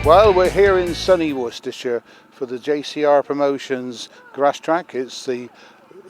Well, we're here in sunny Worcestershire for the JCR Promotions Grasstrack. It's the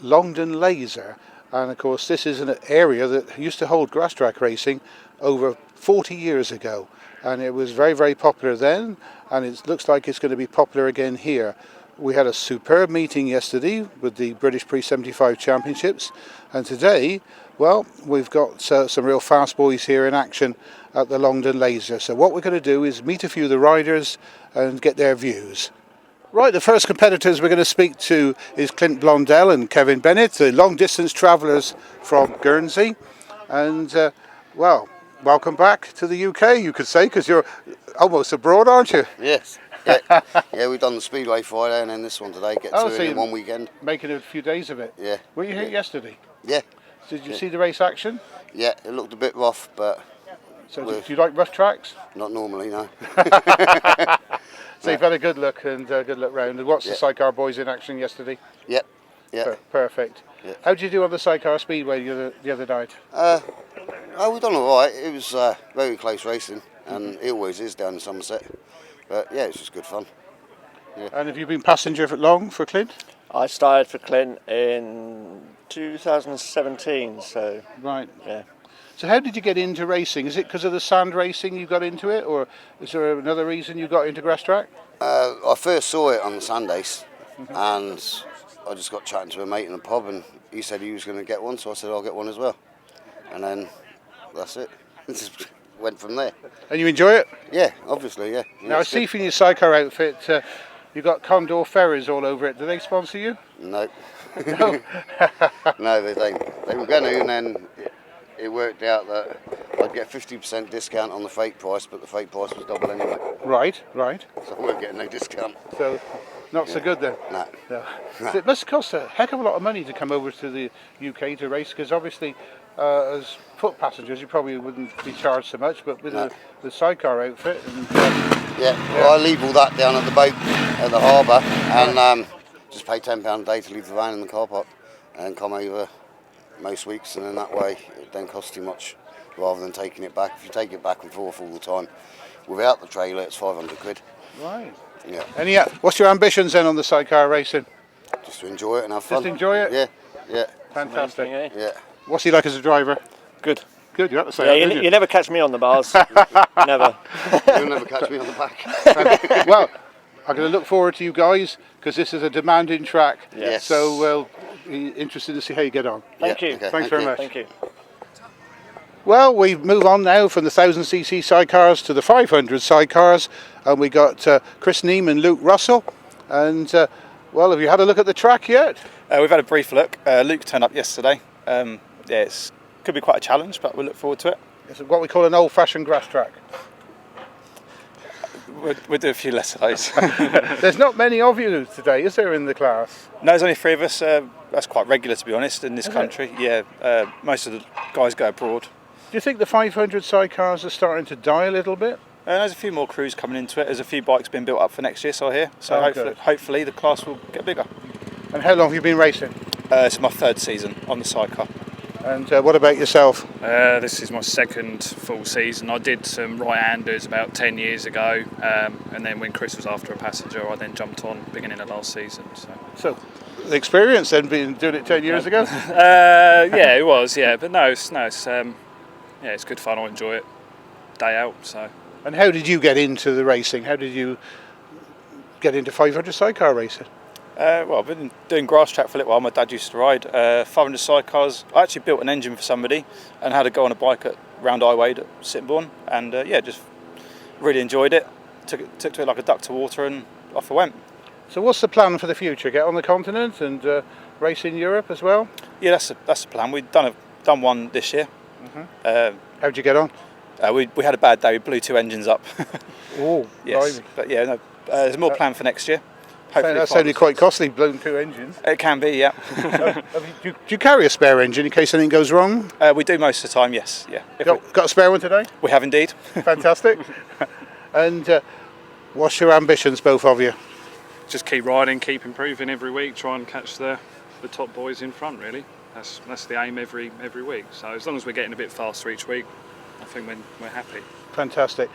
Longdon Lazer, and of course this is an area that used to hold Grasstrack racing over 40 years ago, and it was very, very popular then, and it looks like it's going to be popular again here. We had a superb meeting yesterday with the British Pre-75 Championships, and today, well, we've got some real fast boys here in action at the Longdon Laser. So what we're going to do is meet a few of the riders and get their views. Right, the first competitors we're going to speak to is Clint Blondell and Kevin Bennett, the long distance travellers from Guernsey. And well, welcome back to the UK, you could say, because you're almost abroad, aren't you? Yes. Yeah, we've done the Speedway Friday and then this one today. Get two in one weekend. Making a few days of it. Yeah. Were you here yesterday? Yeah. Did you see the race action? Yeah, it looked a bit rough, but... So do you like rough tracks? Not normally, no. So you've had a good look and good look round. And watched the Sidecar boys in action yesterday? Yep. Yeah. Perfect. Yeah. How did you do on the Sidecar Speedway the other night? We've done all right. It was very close racing, and it always is down in Somerset. But yeah, it's just good fun. Yeah. And have you been passenger for long for Clint? I started for Glyn in 2017, so... Right. Yeah. So how did you get into racing? Is it because of the sand racing you got into it, or is there another reason you got into Grasstrack? I first saw it on the Sundays, and I just got chatting to a mate in a pub, and he said he was going to get one, so I said I'll get one as well. And then that's it. It just went from there. And you enjoy it? Yeah, obviously, yeah. Now I see from your Sidecar outfit, you've got Condor Ferries all over it. Do they sponsor you? No. No? No, they don't. They were going to, and then it worked out that I'd get 50% discount on the freight price, but the freight price was double anyway. Right. So I weren't getting no discount. So, not so good then? No. So it must cost a heck of a lot of money to come over to the UK to race, because obviously as foot passengers you probably wouldn't be charged so much, but with the Sidecar outfit and... Well, I leave all that down at the boat at the harbour, and just pay £10 a day to leave the van in the car park and come over most weeks, and then that way it don't cost too much rather than taking it back. If you take it back and forth all the time without the trailer, it's 500 quid. Right. Yeah. And what's your ambitions then on the Sidecar racing? Just to enjoy it and have fun. Just enjoy it? Yeah. Fantastic. Amazing, Yeah. What's he like as a driver? Good. Good, you have to say Yeah, that, you never catch me on the bars. Never. You'll never catch me on the back. Well, I'm going to look forward to you guys, because this is a demanding track. Yes. So we'll be interested to see how you get on. Thank you. Okay, Thanks very much. Thank you. Well, we move on now from the 1000cc sidecars to the 500 sidecars, and we got Chris Neem and Luke Russell. And well, have you had a look at the track yet? We've had a brief look. Luke turned up yesterday. It could be quite a challenge, but we'll look forward to it. It's what we call an old-fashioned grass track. We'll do a few less of those. There's not many of you today, is there, in the class? No, there's only 3 of us. That's quite regular, to be honest, in this country. Yeah, most of the guys go abroad. Do you think the 500 sidecars are starting to die a little bit? There's a few more crews coming into it. There's a few bikes being built up for next year, so I hear. So hopefully the class will get bigger. And how long have you been racing? It's my 3rd season on the sidecar. And what about yourself? This is my 2nd full season. I did some right-handers about 10 years ago, and then when Chris was after a passenger, I then jumped on beginning of last season. So the experience then, being doing it 10 years ago? Yeah, it was. Yeah, but it's good fun. I enjoy it, day out. So. And how did you get into the racing? How did you get into 500 sidecar racing? Well, I've been doing Grasstrack for a little while. My dad used to ride 500 sidecars. I actually built an engine for somebody and had to go on a bike at Round Highway at Sittingbourne, and just really enjoyed it. Took to it like a duck to water, and off I went. So what's the plan for the future? Get on the continent and race in Europe as well? Yeah, that's the plan. We've done one this year. How'd you get on? We had a bad day. We blew 2 engines up. Oh, yes. blimey. But yeah, no, there's more planned for next year. Hopefully that sounded quite costly, blowing 2 engines. It can be, yeah. Do you carry a spare engine in case anything goes wrong? We do most of the time, yes. Yeah. Got a spare one today? We have indeed. Fantastic. And what's your ambitions, both of you? Just keep riding, keep improving every week. Try and catch the top boys in front. Really, that's the aim every week. So as long as we're getting a bit faster each week, I think we're happy. Fantastic.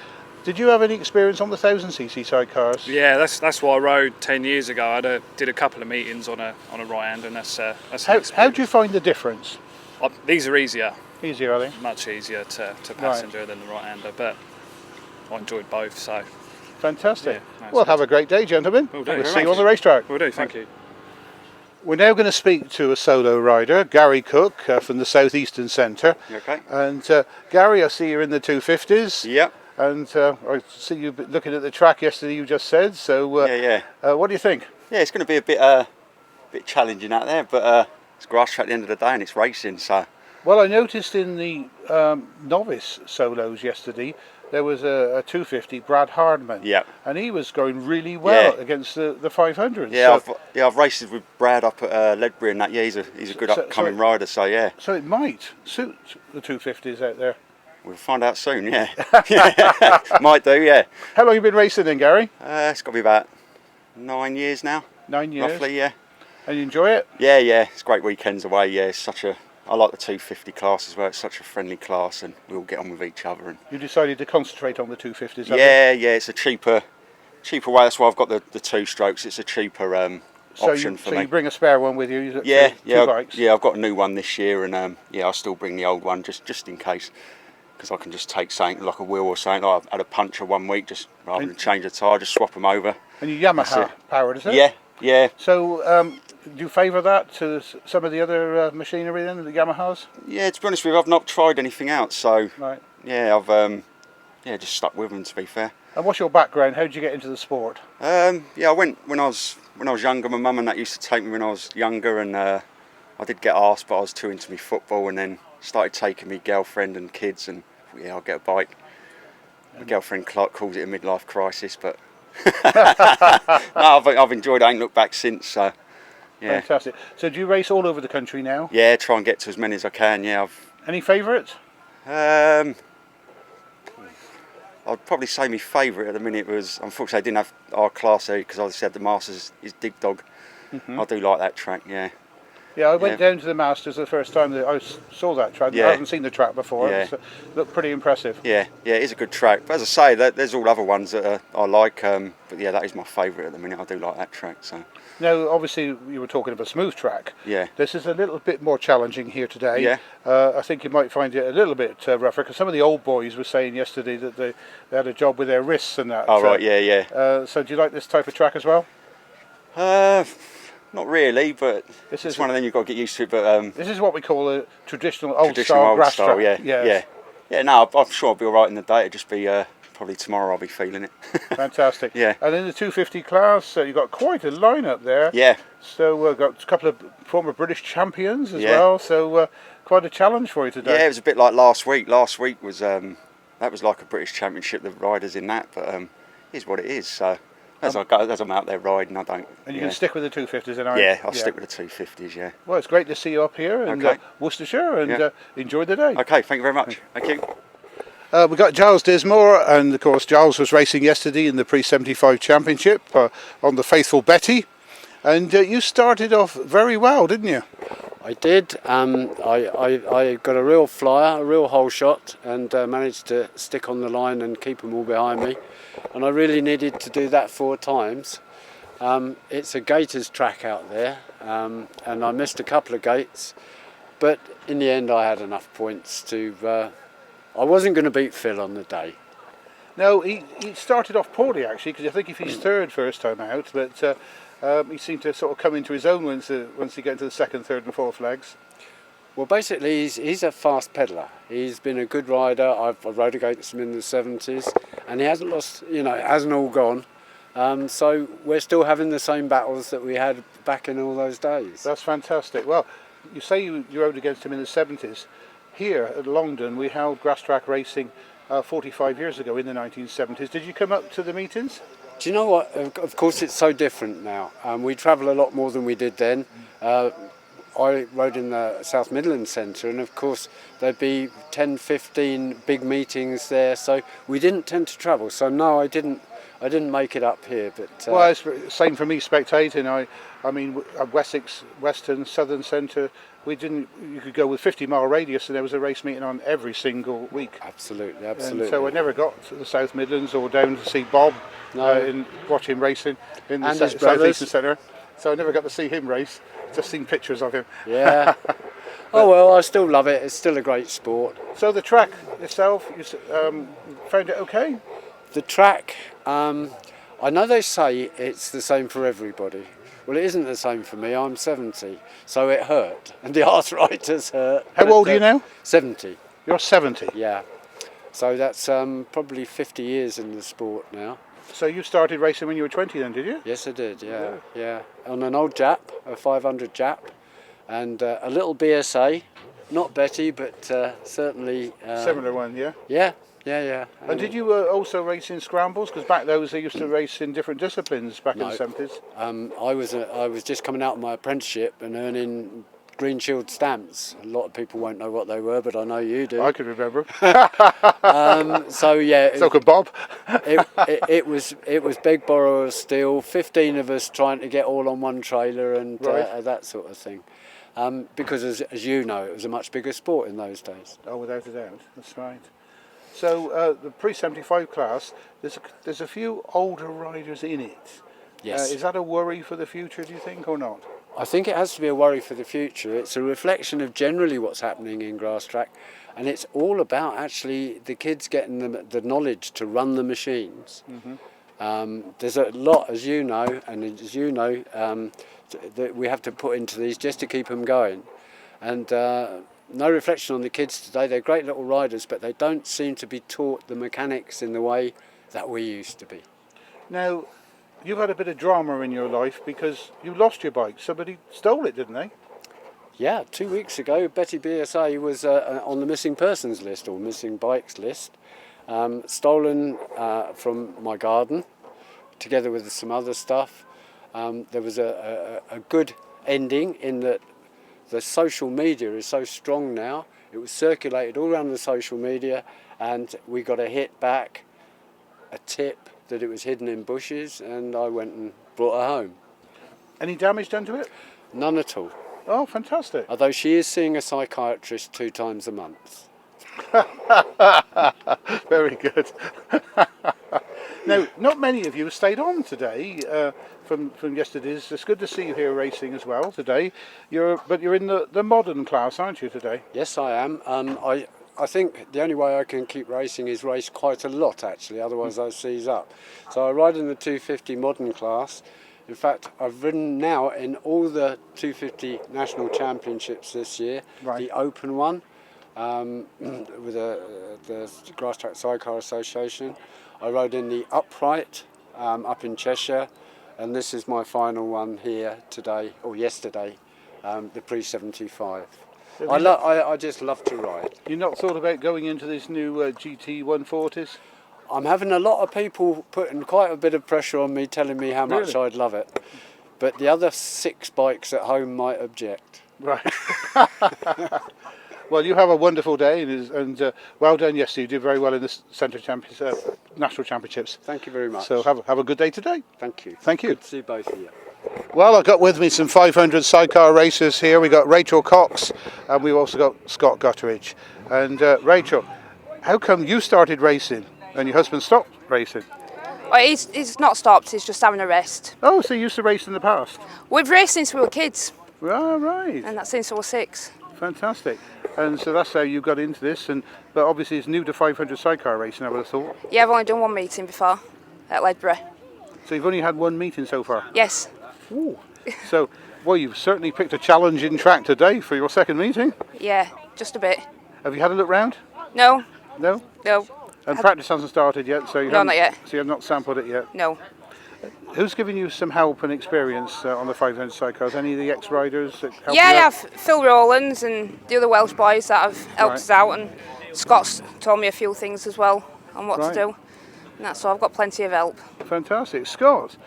Did you have any experience on the 1000cc sidecars? Yeah, that's what I rode 10 years ago. I did a couple of meetings on a right hand, and that's How do you find the difference? These are easier. Easier, are they? Much easier to passenger than the right hander, but I enjoyed both. So fantastic. Yeah, well, have a great day, gentlemen. Will do. We'll see you on the racetrack. Will do. Thank you. We're now going to speak to a solo rider, Gary Cook, from the Southeastern Centre. Okay. And Gary, I see you're in the 250s. Yep. And I see you looking at the track yesterday, you just said. So what do you think? Yeah, it's going to be a bit challenging out there, but it's grass track at the end of the day and it's racing, so. Well, I noticed in the novice solos yesterday, there was a 250, Brad Hardman. Yep. And he was going really well against the 500s. Yeah, I've raced with Brad up at Ledbury and that. Yeah, he's a good upcoming rider. So yeah. So it might suit the 250s out there. We'll find out soon. Yeah. Might do. Yeah. How long have you been racing then, Gary? It's got to be about 9 years now. 9 years. Roughly, yeah. And you enjoy it? Yeah. It's great weekends away. Yeah, I like the 250 class as well. It's such a friendly class, and we all get on with each other. And you decided to concentrate on the 250s. Yeah. It's a cheaper way. That's why I've got the 2 strokes. It's a cheaper option for me. So you bring a spare one with you? Two bikes? Yeah. I've got a new one this year, and I'll still bring the old one just in case, because I can just take something like a wheel or something. I've had a puncture one week, just rather than change the tyre, just swap them over. And your Yamaha powered, is it? Yeah. So do you favour that to some of the other machinery then, the Yamahas? Yeah, to be honest with you, I've not tried anything else, so right. Yeah, I've just stuck with them, to be fair. And what's your background? How did you get into the sport? I went when I was younger. My mum and that used to take me when I was younger, and I did get asked, but I was too into me football, and then started taking me girlfriend and kids, and I'll get a bike. My girlfriend Clark calls it a midlife crisis, but no, I've enjoyed it. I ain't looked back since. So yeah. Fantastic. So do you race all over the country now? Yeah, try and get to as many as I can. Yeah. Any favourites? I'd probably say my favourite at the minute was, unfortunately I didn't have our class there because I said the Masters is Dig Dog. I do like that track. Yeah. Yeah, I went down to the Masters the first time that I saw that track. I haven't seen the track before. Yeah. It looked pretty impressive. Yeah, it is a good track. But as I say, there's all other ones that I like. But yeah, that is my favourite at the minute. I do like that track. So. Now, obviously, you were talking of a smooth track. Yeah. This is a little bit more challenging here today. Yeah. I think you might find it a little bit rougher, because some of the old boys were saying yesterday that they had a job with their wrists and that. Oh, right, yeah. So do you like this type of track as well? Not really, but it's one of them you've got to get used to. But this is what we call a traditional old-style grass track. Yeah. No, I'm sure I'll be all right in the day. It'll just be probably tomorrow I'll be feeling it. Fantastic. Yeah. And in the 250 class, you've got quite a lineup there. Yeah. So we've got a couple of former British champions as well. So quite a challenge for you today. Yeah, it was a bit like last week. Last week was that was like a British championship. The riders in that, but it is what it is. So. As I'm out there riding, I don't. And you can stick with the 250s, and I'll stick with the 250s. Yeah. Well, it's great to see you up here in Worcestershire, and enjoy the day. Okay, thank you very much. Thank you. We've got Giles Dismore, and of course Giles was racing yesterday in the Pre-75 Championship on the Faithful Betty, and you started off very well, didn't you? I did. I got a real flyer, a real hole shot, and managed to stick on the line and keep them all behind me. And I really needed to do that 4 times. It's a gators track out there, and I missed a couple of gates, but in the end I had enough points to. I wasn't going to beat Phil on the day. No, he started off poorly actually, because I think if he's third first time out, but he seemed to sort of come into his own once he got into the second, third, and fourth legs. Well, basically, he's a fast peddler. He's been a good rider. I've rode against him in the 70s, and he hasn't lost. It hasn't all gone. So we're still having the same battles that we had back in all those days. That's fantastic. Well, you say you rode against him in the 70s. Here at Longdon, we held grass track racing 45 years ago in the 1970s. Did you come up to the meetings? Do you know what? Of course, it's so different now. We travel a lot more than we did then. I rode in the South Midlands Centre, and of course there'd be 10, 15 big meetings there, so we didn't tend to travel. So no, I didn't I didn't make it up here, but Well, it's the same for me spectating. I mean, at Wessex, Western, Southern Centre, we didn't. You could go with 50-mile radius, and there was a race meeting on every single week. absolutely. And so I never got to the South Midlands or down to see Bob in watching racing in the And his South brothers. Eastern Centre. So I never got to see him race. Just seen pictures of him. Yeah. Oh well, I still love it. It's still a great sport. So the track itself, you found it okay? The track, I know they say it's the same for everybody. Well, it isn't the same for me. I'm 70, so it hurt, and the arthritis hurt. How old are you now? 70. You're 70. Yeah. So that's probably 50 years in the sport now. So you started racing when you were 20 then, did you? Yes, I did. Yeah. On an old Jap, a 500 Jap, and a little BSA, not Betty, but certainly. Similar one, yeah? Yeah. And did you also race in scrambles? Because back those they used to race in different disciplines back in the 70s. I was just coming out of my apprenticeship and earning Green Shield stamps. A lot of people won't know what they were, but I know you do. I can remember. So yeah. So could Bob. it was beg, borrow, or steal. 15 of us trying to get all on one trailer and that sort of thing. Because as you know, it was a much bigger sport in those days. Oh, without a doubt. That's right. So the pre-75 class, there's a few older riders in it. Yes. Is that a worry for the future, do you think, or not? I think it has to be a worry for the future. It's a reflection of generally what's happening in grass track, and it's all about actually the kids getting the knowledge to run the machines. Mm-hmm. There's a lot, as you know, that we have to put into these just to keep them going. And no reflection on the kids today. They're great little riders, but they don't seem to be taught the mechanics in the way that we used to be. Now, you've had a bit of drama in your life because you lost your bike. Somebody stole it, didn't they? Yeah, 2 weeks ago, Betty BSA was on the missing persons list or missing bikes list, stolen from my garden, together with some other stuff. There was a good ending in that the social media is so strong now. It was circulated all around the social media, and we got a hit back, a tip that it was hidden in bushes, and I went and brought her home. Any damage done to it? None at all. Oh, fantastic. Although she is seeing a psychiatrist 2 times a month. Very good. Now, not many of you have stayed on today from yesterday's. It's good to see you here racing as well today. But you're in the modern class, aren't you, today? Yes, I am. I think the only way I can keep racing is race quite a lot, actually, otherwise I seize up. So I ride in the 250 modern class. In fact, I've ridden now in all the 250 national championships this year. Right. The open one with the Grastrack Sidecars Association. I rode in the upright up in Cheshire, and this is my final one here today, or yesterday, the pre-75. I just love to ride. You've not thought about going into this new GT 140s? I'm having a lot of people putting quite a bit of pressure on me, telling me how much I'd love it. But the other 6 bikes at home might object. Right. Well, you have a wonderful day, and well done yesterday. You did very well in the Centre National Championships. Thank you very much. So have a good day today. Thank you. Thank you. Good to see both of you. Well, I've got with me some 500 sidecar racers here. We've got Rachel Cox, and we've also got Scott Gutteridge. And Rachel, how come you started racing and your husband stopped racing? Well, he's not stopped, he's just having a rest. Oh, so you used to race in the past? We've raced since we were kids. Oh, right. And that's since we were 6. Fantastic. And so that's how you got into this. But obviously it's new to 500 sidecar racing, I would have thought. Yeah, I've only done 1 meeting before at Ledbury. So you've only had 1 meeting so far? Yes. Ooh. So, well, you've certainly picked a challenging track today for your second meeting. Yeah, just a bit. Have you had a look round? No. No? No. And practice hasn't started yet, so you No, not yet. So you have not sampled it yet? No. Who's giving you some help and experience on the 500 sidecars? Any of the ex-riders that help Yeah, I you out? have Phil Rowlands and the other Welsh boys that have helped us out, and Scott's told me a few things as well on what to do. And that's all. I've got plenty of help. Fantastic. Scott,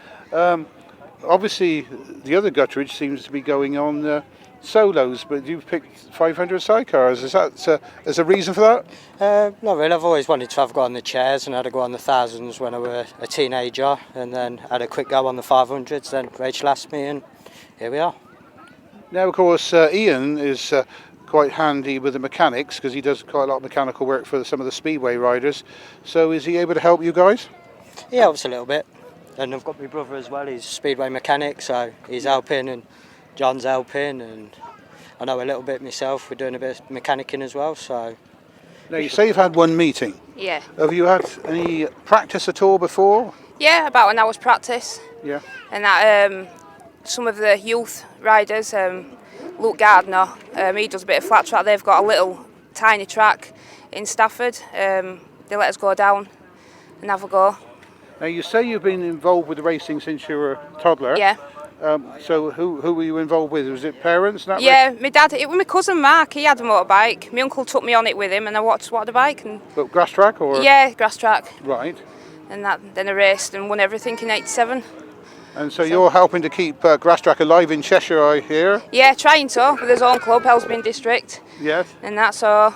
obviously the other Guttridge seems to be going on solos, but you've picked 500 sidecars. Is that is a reason for that? Not really. I've always wanted to have a go on the chairs, and I had a go on the thousands when I was a teenager, and then had a quick go on the 500s. Then Rachel asked me, and here we are. Now, of course, Ian is quite handy with the mechanics because he does quite a lot of mechanical work for some of the speedway riders. So is he able to help you guys? He helps a little bit, and I've got my brother as well. He's a speedway mechanic, so he's helping, and John's helping, and I know a little bit myself. We're doing a bit of mechanicking as well. So now, you say you've had one meeting. Yeah. Have you had any practice at all before? Yeah, about an hour's practice. Yeah. And that some of the youth riders, Luke Gardner, he does a bit of flat track. They've got a little tiny track in Stafford. They let us go down and have a go. Now, you say you've been involved with racing since you were a toddler. Yeah. So who were you involved with? Was it parents? And that Yeah, my dad. It was my cousin Mark. He had a motorbike. My uncle took me on it with him, and I watched a bike. And but grass track or? Yeah, grass track. Right. And then I raced and won everything in '87. And so you're helping to keep grass track alive in Cheshire, I hear? Yeah, trying to with his own club, Helsbyn District. Yes. And that's all.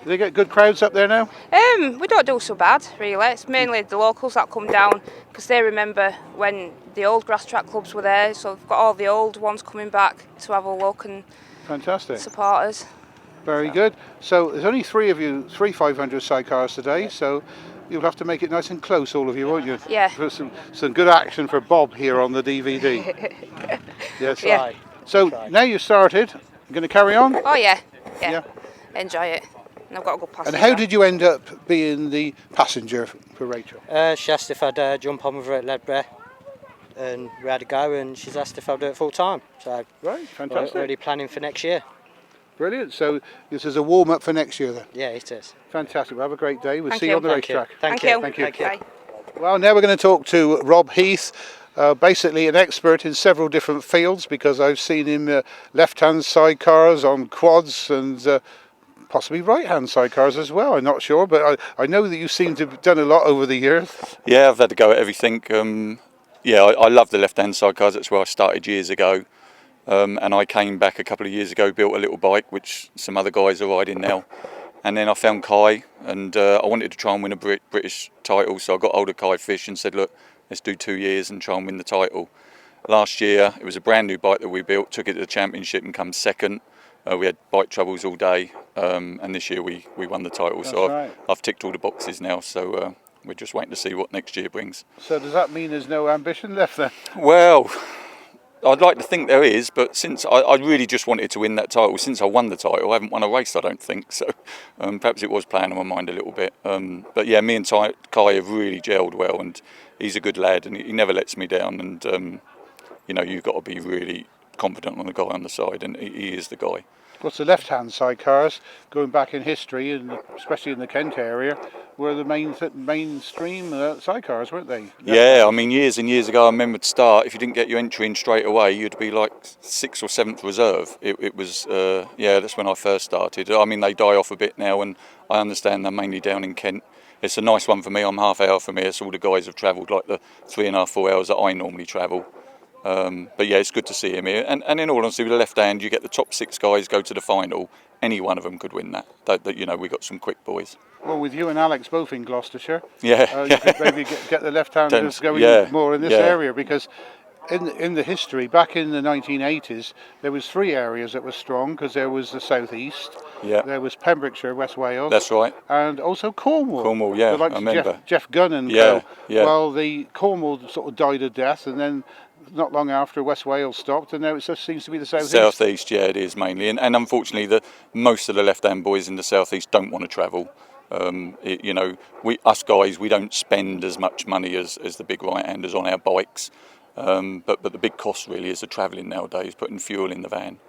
Do they get good crowds up there now? We don't do so bad, really. It's mainly the locals that come down because they remember when the old grass track clubs were there. So we've got all the old ones coming back to have a look and fantastic support us. Very good. So there's only three of you, 500 sidecars today. So you'll have to make it nice and close, all of you, won't you? Yeah. For some good action for Bob here on the DVD. Yes. Yeah. So now you've started. You're going to carry on? Oh yeah. Enjoy it. And I've got a good passenger. And how did you end up being the passenger for Rachel? She asked if I'd jump on with her at Ledbury, and we had a go, and she's asked if I'd do it full time. So right, fantastic. We're already planning for next year. Brilliant. So this is a warm up for next year then? Yeah, it is. Fantastic. Well, have a great day. We'll Thank see you. you on the Thank you. racetrack. Thank you. Thank you. Thank you. Bye. Well, now we're going to talk to Rob Heath, basically an expert in several different fields because I've seen him left-hand sidecars on quads and possibly right-hand sidecars as well. I'm not sure, but I know that you seem to have done a lot over the years. Yeah, I've had to go at everything. I love the left-hand sidecars. That's where I started years ago. And I came back a couple of years ago, built a little bike, which some other guys are riding now. And then I found Kai, and I wanted to try and win a British title. So I got hold of Kai Fish and said, look, let's do 2 years and try and win the title. Last year, it was a brand new bike that we built, took it to the championship and come second. We had bike troubles all day, and this year we won the title. That's so right. I've ticked all the boxes now, so we're just waiting to see what next year brings. So does that mean there's no ambition left then? Well, I'd like to think there is, but since I really just wanted to win that title, since I won the title, I haven't won a race, I don't think. So perhaps it was playing on my mind a little bit. But yeah, me and Kai have really gelled well, and he's a good lad, and he never lets me down. And you've got to be really confident on the guy on the side, and he is the guy. What's the left-hand sidecars, going back in history, and especially in the Kent area, were the mainstream sidecars, weren't they? Yeah, I mean, years and years ago, I remember to start, if you didn't get your entry in straight away, you'd be like 6th or 7th reserve. It was, that's when I first started. I mean, they die off a bit now, and I understand they're mainly down in Kent. It's a nice one for me. I'm half hour from here, so all the guys have travelled like the 3.5, 4 hours that I normally travel. But yeah, it's good to see him here. And in all honesty, with the left hand, you get the top 6 guys go to the final. Any one of them could win that. We got some quick boys. Well, with you and Alex both in Gloucestershire, yeah, you could maybe get the left-handers going more in this area, because in the history, back in the 1980s, there was 3 areas that were strong, because there was the southeast, there was Pembrokeshire, West Wales. That's right. And also Cornwall. Cornwall, yeah, like I remember. Jeff Gunn and co. Well, the Cornwall sort of died a death, and then not long after West Wales stopped, and now it just seems to be the southeast. Southeast, yeah, it is mainly, and unfortunately, most of the left-hand boys in the southeast don't want to travel. Us guys, we don't spend as much money as the big right-handers on our bikes, but the big cost really is the travelling nowadays, putting fuel in the van.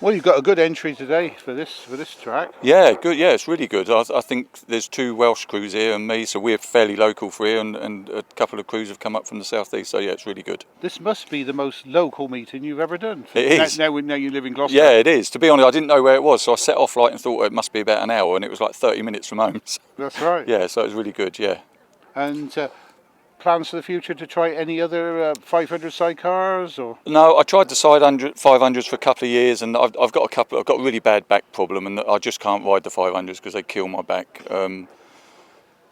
Well, you've got a good entry today for this track. Yeah, good. Yeah, it's really good. I think there's 2 Welsh crews here and me, so we're fairly local for here, and a couple of crews have come up from the southeast. So yeah, it's really good. This must be the most local meeting you've ever done. It is. Now you live in Gloucester. Yeah, it is. To be honest, I didn't know where it was, so I set off and thought it must be about an hour, and it was like 30 minutes from home. That's right. Yeah, so it was really good. Yeah. And plans for the future to try any other 500 sidecars? Or No, I tried the 500s for a couple of years, and I've got a really bad back problem, and I just can't ride the 500s because they kill my back.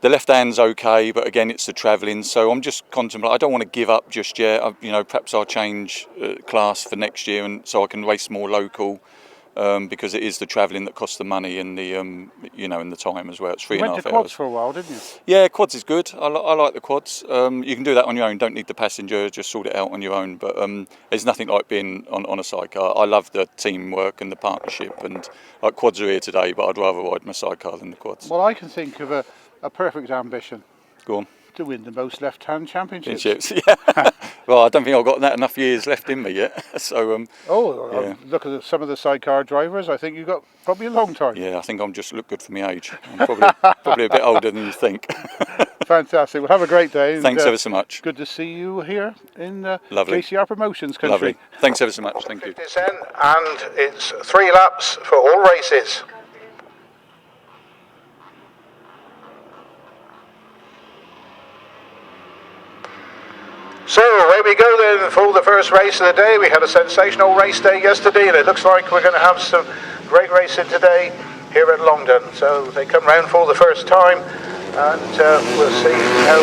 The left hand's okay, but again, it's the travelling. So I'm just contemplating. I don't want to give up just yet. Perhaps I'll change class for next year, and so I can race more local. Because it is the travelling that costs the money and the and the time as well. It's 3.5 hours. You went to quads for a while, didn't you? Yeah, quads is good. I like the quads. You can do that on your own. Don't need the passenger. Just sort it out on your own. But there's nothing like being on a sidecar. I love the teamwork and the partnership. And like quads are here today, but I'd rather ride my sidecar than the quads. Well, I can think of a perfect ambition. Go on. To win the most left-hand championships. Yeah. Well, I don't think I've got that enough years left in me yet. So. Look at some of the sidecar drivers. I think you've got probably a long time. Yeah, I think I'm just look good for my age. I'm probably a bit older than you think. Fantastic. Well, have a great day. Thanks ever so much. Good to see you here in Lovely. JCR Promotions country. Lovely. Thanks ever so much. Thank you. And it's 3 laps for all races. So away we go then for the first race of the day. We had a sensational race day yesterday, and it looks like we're going to have some great racing today here at Longdon. So they come round for the first time, and we'll see how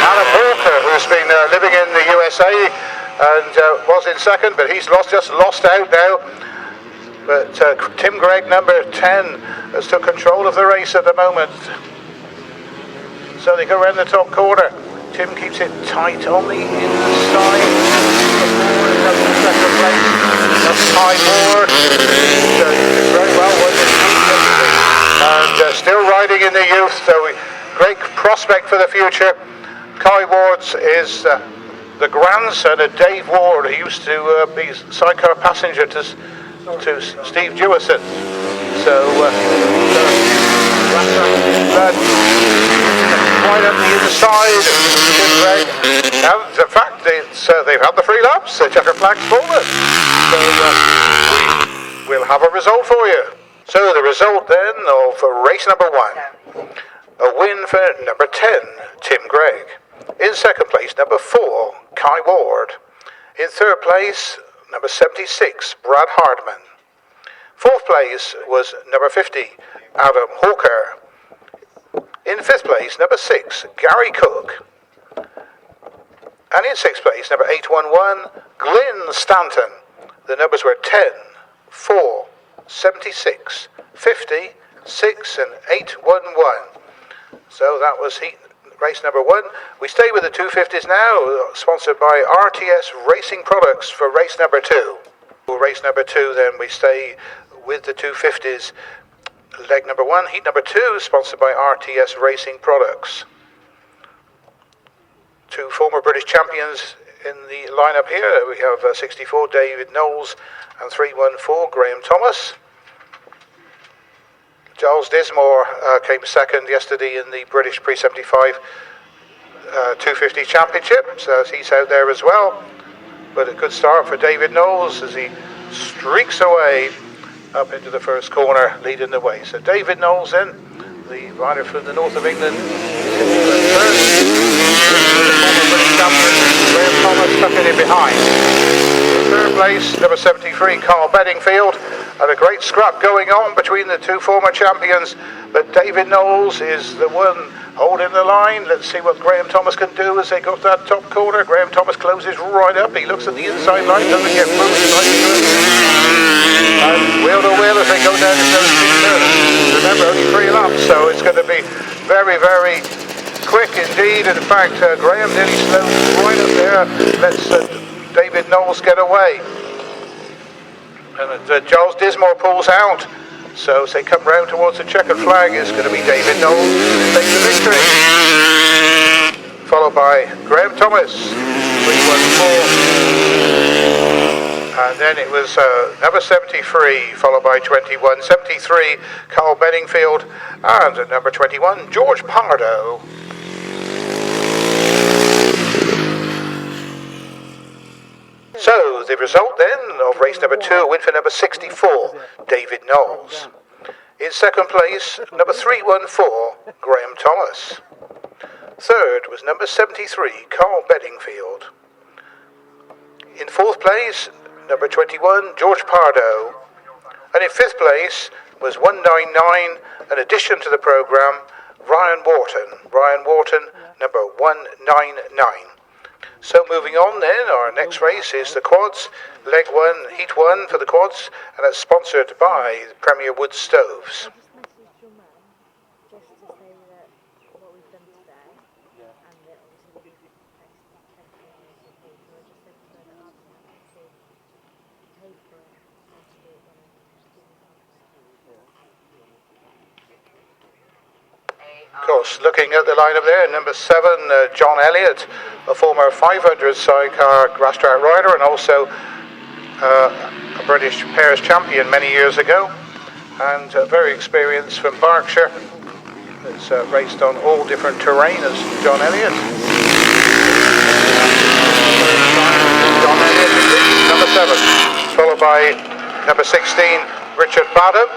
Alan Walker, who's been living in the USA and was in second, but he's just lost out now. But Tim Gregg, number 10, has took control of the race at the moment. So they go around the top corner. Tim keeps it tight on the inside. Second place. That's high board. Very well won this yesterday. And still riding in the youth, so great prospect for the future. Kai Ward's is the grandson of Dave Ward, who used to be sidecar passenger to Steve Jewison. So right up the inside, and in fact they've had the 3 laps, the checker flag's forward. So we'll have a result for you. So the result then of race number 1, a win for number 10, Tim Gregg. In second place, number 4, Kai Ward. In third place, number 76, Brad Hardman. Fourth place was number 50, Adam Hawker. In fifth place, number 6, Gary Cook. And in sixth place, number 811, Glyn Stanton. The numbers were 10, 4, 76, 50, 6 and 811. So that was race number 1. We stay with the 250s now, sponsored by RTS Racing Products for race number 2. For race number 2 then we stay with the 250s. Leg number 1, heat number 2, sponsored by RTS Racing Products. 2 former British champions in the lineup here. We have 64 David Knowles and 314 Graham Thomas. Giles Dismore came second yesterday in the British Pre-75 250 Championship, so he's out there as well. But a good start for David Knowles as he streaks away up into the first corner, leading the way. So David Knowles then, the rider from the north of England, is in the first. Graham Thomas tucking in behind. In third place, number 73, Karl Bedingfield, and a great scrap going on between the 2 former champions, but David Knowles is the one holding the line. Let's see what Graham Thomas can do as they go to that top corner. Graham Thomas closes right up. He looks at the inside line, doesn't get moved. And wheel to wheel as they go down to those 2 turns. Remember, only 3 laps, so it's going to be very, very quick indeed. In fact, Graham nearly slows right up there. Lets David Knowles get away. And Giles Dismore pulls out. So as they come round towards the checkered flag, it's going to be David Knowles who takes the victory. Followed by Graham Thomas, 314. And then it was number 73, followed by 21. 73, Karl Bedingfield. And at number 21, George Pardoe. So the result then of race number 2, a win for number 64, David Knowles. In second place, number 314, Graham Thomas. Third was number 73, Karl Bedingfield. In fourth place, number 21, George Pardoe. And in fifth place was 199, an addition to the programme, Ryan Wratton, number 199. So moving on then, our next race is the quads, leg 1, heat 1 for the quads, and it's sponsored by Premier Wood Stoves. Of course, looking at the lineup there, number 7, John Elliott, a former 500 sidecar Grasstrack rider and also a British pairs champion many years ago, and very experienced from Berkshire. It's raced on all different terrain as John Elliott. John Elliott, number 7, followed by number 16, Richard Badham.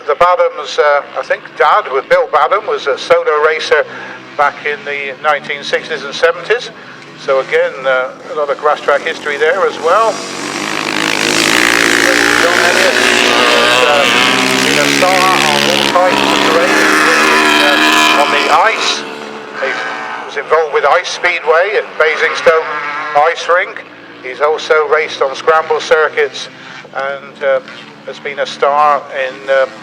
The Badhams, I think Dad, with Bill Badham, was a solo racer back in the 1960s and 70s. So again, a lot of Grasstrack history there as well. John Elliott has been a star on all types of terrain, on the ice. He was involved with Ice Speedway at Basingstoke Ice Rink. He's also raced on scramble circuits and has been a star in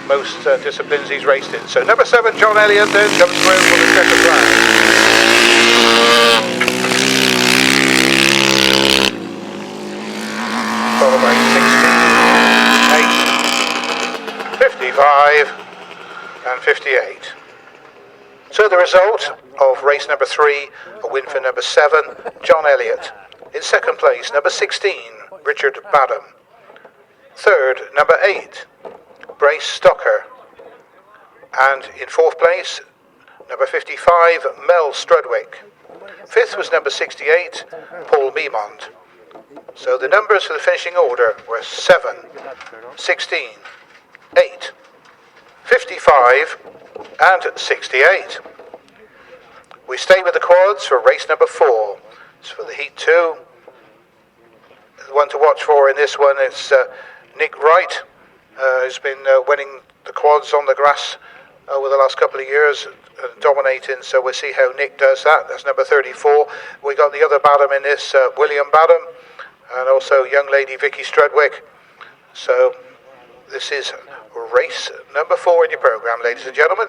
most disciplines he's raced in. So number 7, John Elliott, then comes through for the second flag. Followed by 16, 8, 55 and 58. So the result of race number 3, a win for number 7, John Elliott. In second place, number 16, Richard Badham. Third, number 8, Brace Stocker. And in fourth place, number 55, Mel Strudwick. Fifth was number 68, Paul Meemont. So the numbers for the finishing order were 7, 16, 8, 55 and 68. We stay with the quads for race number 4. It's for the heat 2. The one to watch for in this one is Nick Wright, who's been winning the quads on the grass over the last couple of years, dominating, so we'll see how Nick does that. That's number 34. We got the other Badham in this, William Badham, and also young lady Vicky Strudwick. So this is race number 4 in your programme, ladies and gentlemen,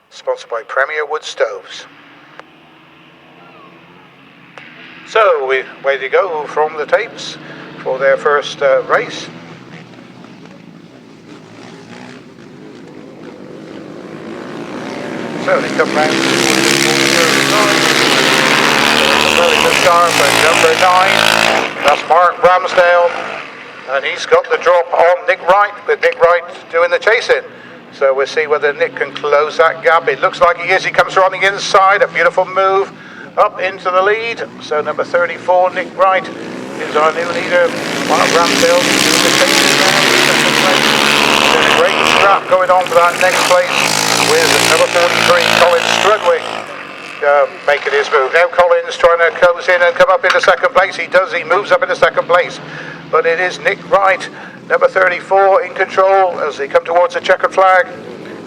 sponsored by Premier Wood Stoves. So we ready to go from the tapes for their first race. So they come round to a very good start for number 9. That's Mark Ramsdale, and he's got the drop on Nick Wright, with Nick Wright doing the chasing. So we'll see whether Nick can close that gap. It looks like he is. He comes around the inside, a beautiful move up into the lead. So number 34, Nick Wright, is our new leader. Mark Ramsdale doing the chasing now in second place. There's a great scrap going on for that next place with number 43, Colin Strudwick, making his move. Now Colin's trying to close in and come up into second place. He does, he moves up into second place. But it is Nick Wright, number 34, in control as they come towards the checkered flag.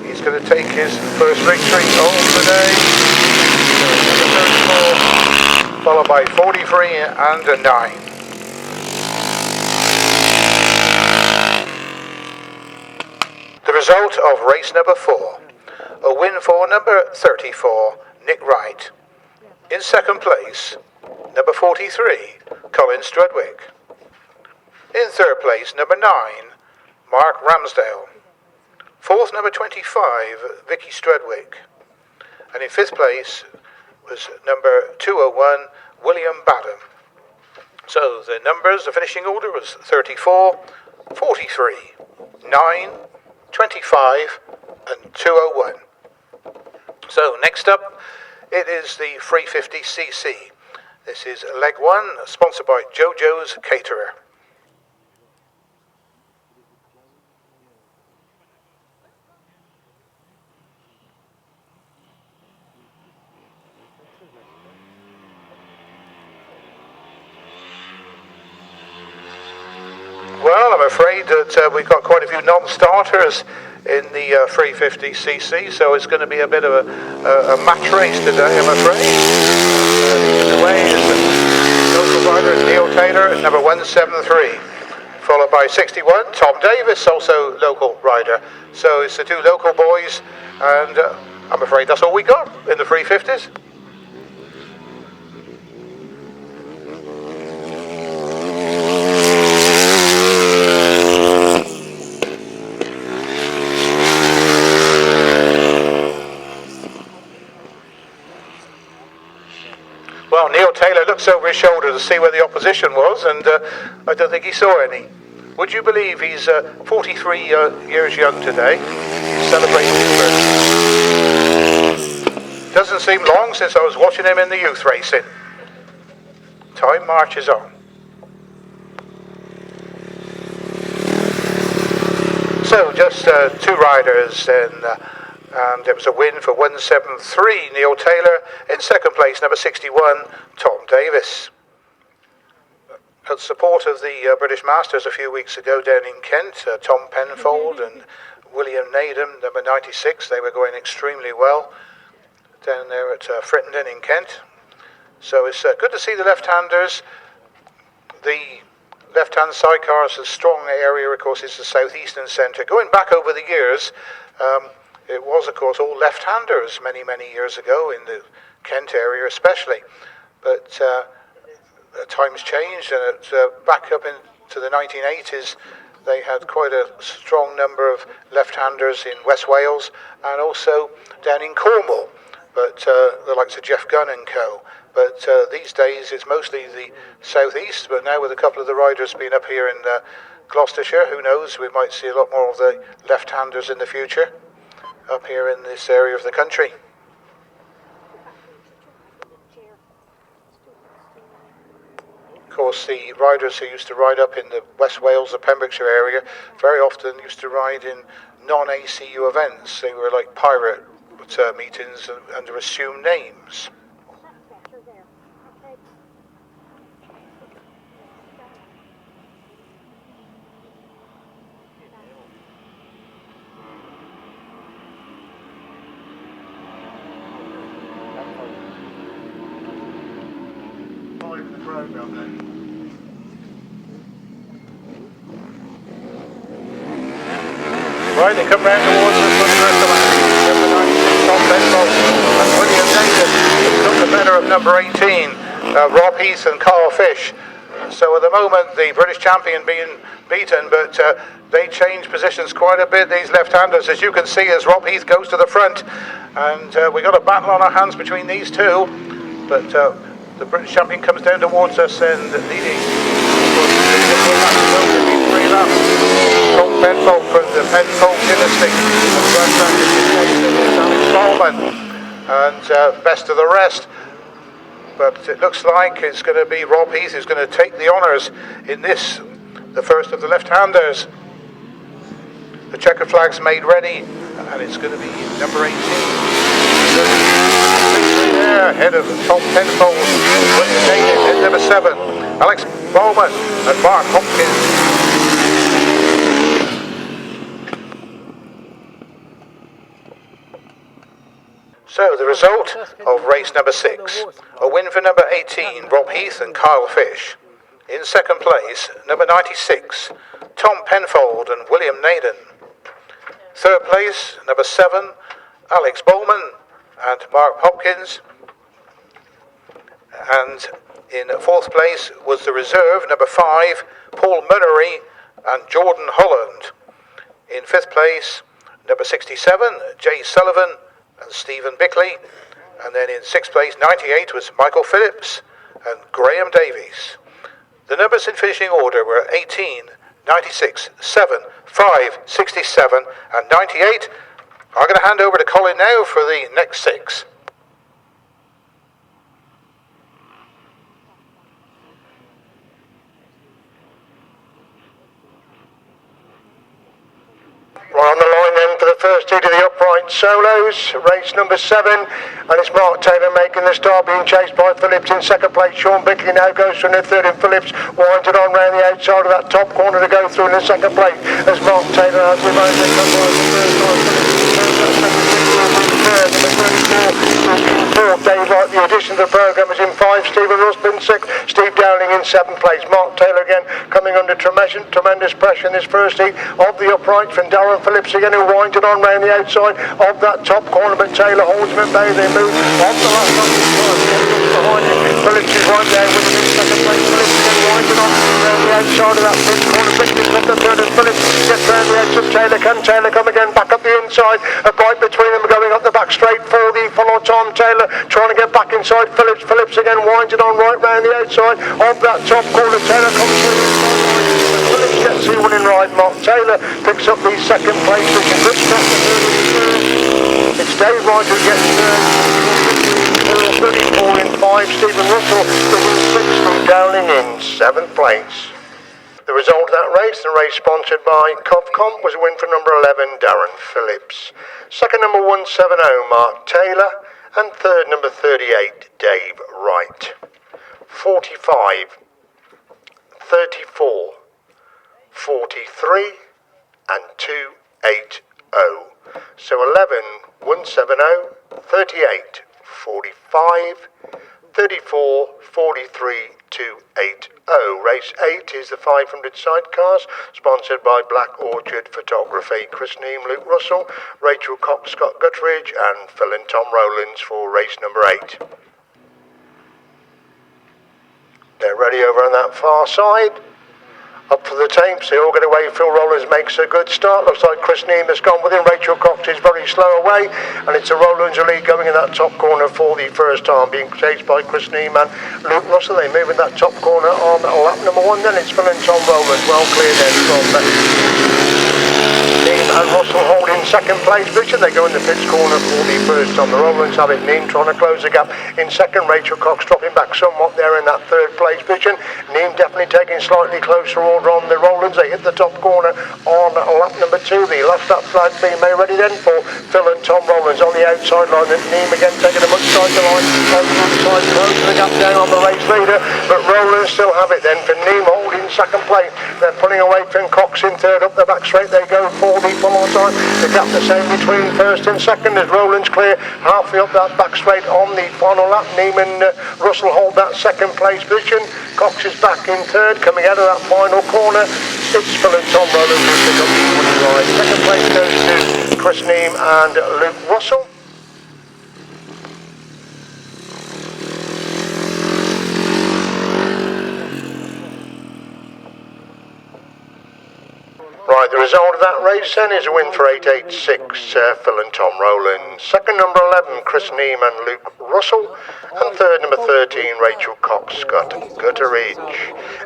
He's going to take his first victory of the day. Number 34, followed by 43 and a 9. The result of race number 4. A win for number 34, Nick Wright. In second place, number 43, Colin Strudwick. In third place, number 9, Mark Ramsdale. Fourth, number 25, Vicky Strudwick. And in fifth place was number 201, William Badham. So the numbers, the finishing order was 34, 43, 9, 25 and 201. So next up, it is the 350cc. This is leg 1, sponsored by JoJo's Caterer. Well, I'm afraid that we've got quite a few non-starters in the 350cc, so it's going to be a bit of a match race today, I'm afraid. Leading the way is local rider Neil Taylor at number 173, followed by 61, Tom Davis, also local rider. So it's the two local boys, and I'm afraid that's all we got in the 350s. Well, Neil Taylor looks over his shoulder to see where the opposition was, and I don't think he saw any. Would you believe he's 43 years young today? He's celebrating his birthday. Doesn't seem long since I was watching him in the youth racing. Time marches on. So just two riders then. And it was a win for 173, Neil Taylor. In second place, number 61, Tom Davis. At support of the British Masters a few weeks ago down in Kent, Tom Penfold and William Nadam, number 96, they were going extremely well down there at Frittenden in Kent. So it's good to see the left-handers. The left-hand sidecars, a strong area, of course, is the southeastern centre. Going back over the years, it was, of course, all left-handers many, many years ago in the Kent area especially. But times changed, and back up into the 1980s, they had quite a strong number of left-handers in West Wales and also down in Cornwall, but the likes of Jeff Gunn and co. But these days it's mostly the southeast, but now with a couple of the riders being up here in Gloucestershire, who knows, we might see a lot more of the left-handers in the future up here in this area of the country. Of course, the riders who used to ride up in the West Wales, the Pembrokeshire area, very often used to ride in non-ACU events. They were like pirate meetings under assumed names. Right, they come round towards us for the rest of number 96, Tom Penfold and William Davis. Took the better of number 18, Rob Heath and Karl Fish. So at the moment, the British champion being beaten, but they change positions quite a bit, these left-handers, as you can see, as Rob Heath goes to the front. And we've got a battle on our hands between these two, but the British champion comes down towards us and leading. Tom Penfold from the Penfold dynasty, and best of the rest. But it looks like it's going to be Rob Heath who's going to take the honours in this, the first of the left-handers. The checker flag's made ready, and it's going to be number 18. There, ahead of Tom Penfold, in number 7, Alex Bowman and Mark Hopkins. So the result of race number 6, a win for number 18, Rob Heath and Karl Fish. In second place, number 96, Tom Penfold and William Naden. Third place, number 7, Alex Bowman and Mark Hopkins. And in fourth place was the reserve, number 5, Paul Munnery and Jordan Holland. In fifth place, number 67, Jay Sullivan and Stephen Bickley. And then in sixth place, 98, was Michael Phillips and Graham Davies. The numbers in finishing order were 18, 96, 7, 5, 67 and 98. I'm going to hand over to Colin now for the next 6. Right on the line then for the first heat of the upright solos, race number 7, and it's Mark Taylor making the start, being chased by Phillips in second place. Shaun Bickley now goes from the third, and Phillips winds it on round the outside of that top corner to go through in the second place as Mark Taylor has remained in the fourth. Dave Wright, the addition to the programme, is in 5, Stephen Rusbin 6, Steve Dowling in 7th place. Mark Taylor again coming under tremendous pressure in this first heat of the upright from Darren Phillips again, who winds it on round the outside of that top corner, but Taylor holds him at bay. They move off the last behind him. Phillips is right there with him in second place. Phillips again winds it on round the outside of that fifth corner. Bickley from the third, and Phillips gets round the edge of Taylor. Can Taylor come again back up the inside? A bite between them going up the back straight for the follow Tom Taylor, trying to get back inside Phillips. Phillips again winds it on right round the outside of that top corner. Taylor comes through inside. Phillips gets the winning ride. Mark Taylor picks up the second place. It's Dave Wright who gets 34 in 5. Stephen Russell within 6 from Dowling in 7th place. The result of that race, the race sponsored by Covcom, was a win for number 11, Darren Phillips. Second, number 170, Mark Taylor. And third, number 38, Dave Wright. 45, 34, 43, and 280. So 11, 170, 38, 45, 34, 43, 280. Race 8 is the 500 sidecars, sponsored by Black Orchard Photography. Chris Neame, Luke Russell, Rachel Cox, Scott Guttridge, and Phil and Tom Rowlands for race number 8. They're ready over on that far side. Up for the tapes, they all get away. Phil Rowlands makes a good start. Looks like Chris Neame has gone with him. Rachel Cox is very slow away, and it's a Rowlands lead going in that top corner for the first time, being chased by Chris Neame and Luke Russell. They move in that top corner on lap number 1. Then it's Phil and Tom Rowlands, well clear then from Neame and Russell hold in second place position. They go in the fifth corner for the first time. The Rowlands have it. Neame trying to close the gap in second. Rachel Cox dropping back somewhat there in that third place position. Neame definitely taking slightly closer on the Rowlands. They hit the top corner on lap number 2. The last lap flag being made ready then for Phil and Tom Rowlands on the outside line. And Neame again taking a much tighter line on the inside, closing the gap down on the race leader. But Rowlands still have it then for Neame holding second place. They're pulling away from Cox in third. Up the back straight they go for the follow time. The gap the same between first and second as Rowlands clear halfway up that back straight on the final lap. Neame and Russell hold that second place position. Cox is back in third, coming out of that final corner. It's Phil and Tom Rowlands who pick up the winning ride. Second place goes to Chris Neame and Luke Russell. Right, the result of that race then is a win for 886, Phil and Tom Rowlands. Second, number 11, Chris Neame and Luke Russell. And third, number 13, Rachel Cox, Scott Guttridge.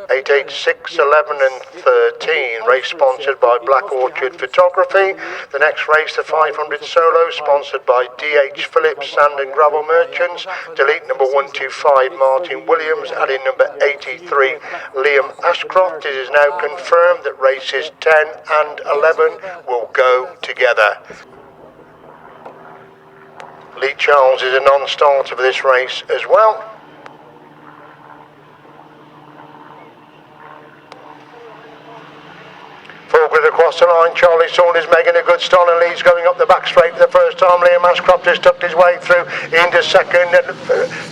886, 11 and 13, race sponsored by Black Orchard Photography. The next race, the 500 solo, sponsored by DH Phillips Sand and Gravel Merchants. Delete number 125, Martin Williams. Add in number 83, Liam Ashcroft. It is now confirmed that races 10 and 11 will go together. Lee Charles is a non-starter for this race as well. Forward across the line, Charlie Saunders making a good start, and Lee's going up the back straight for the first time. Liam Ashcroft has tucked his way through into second, and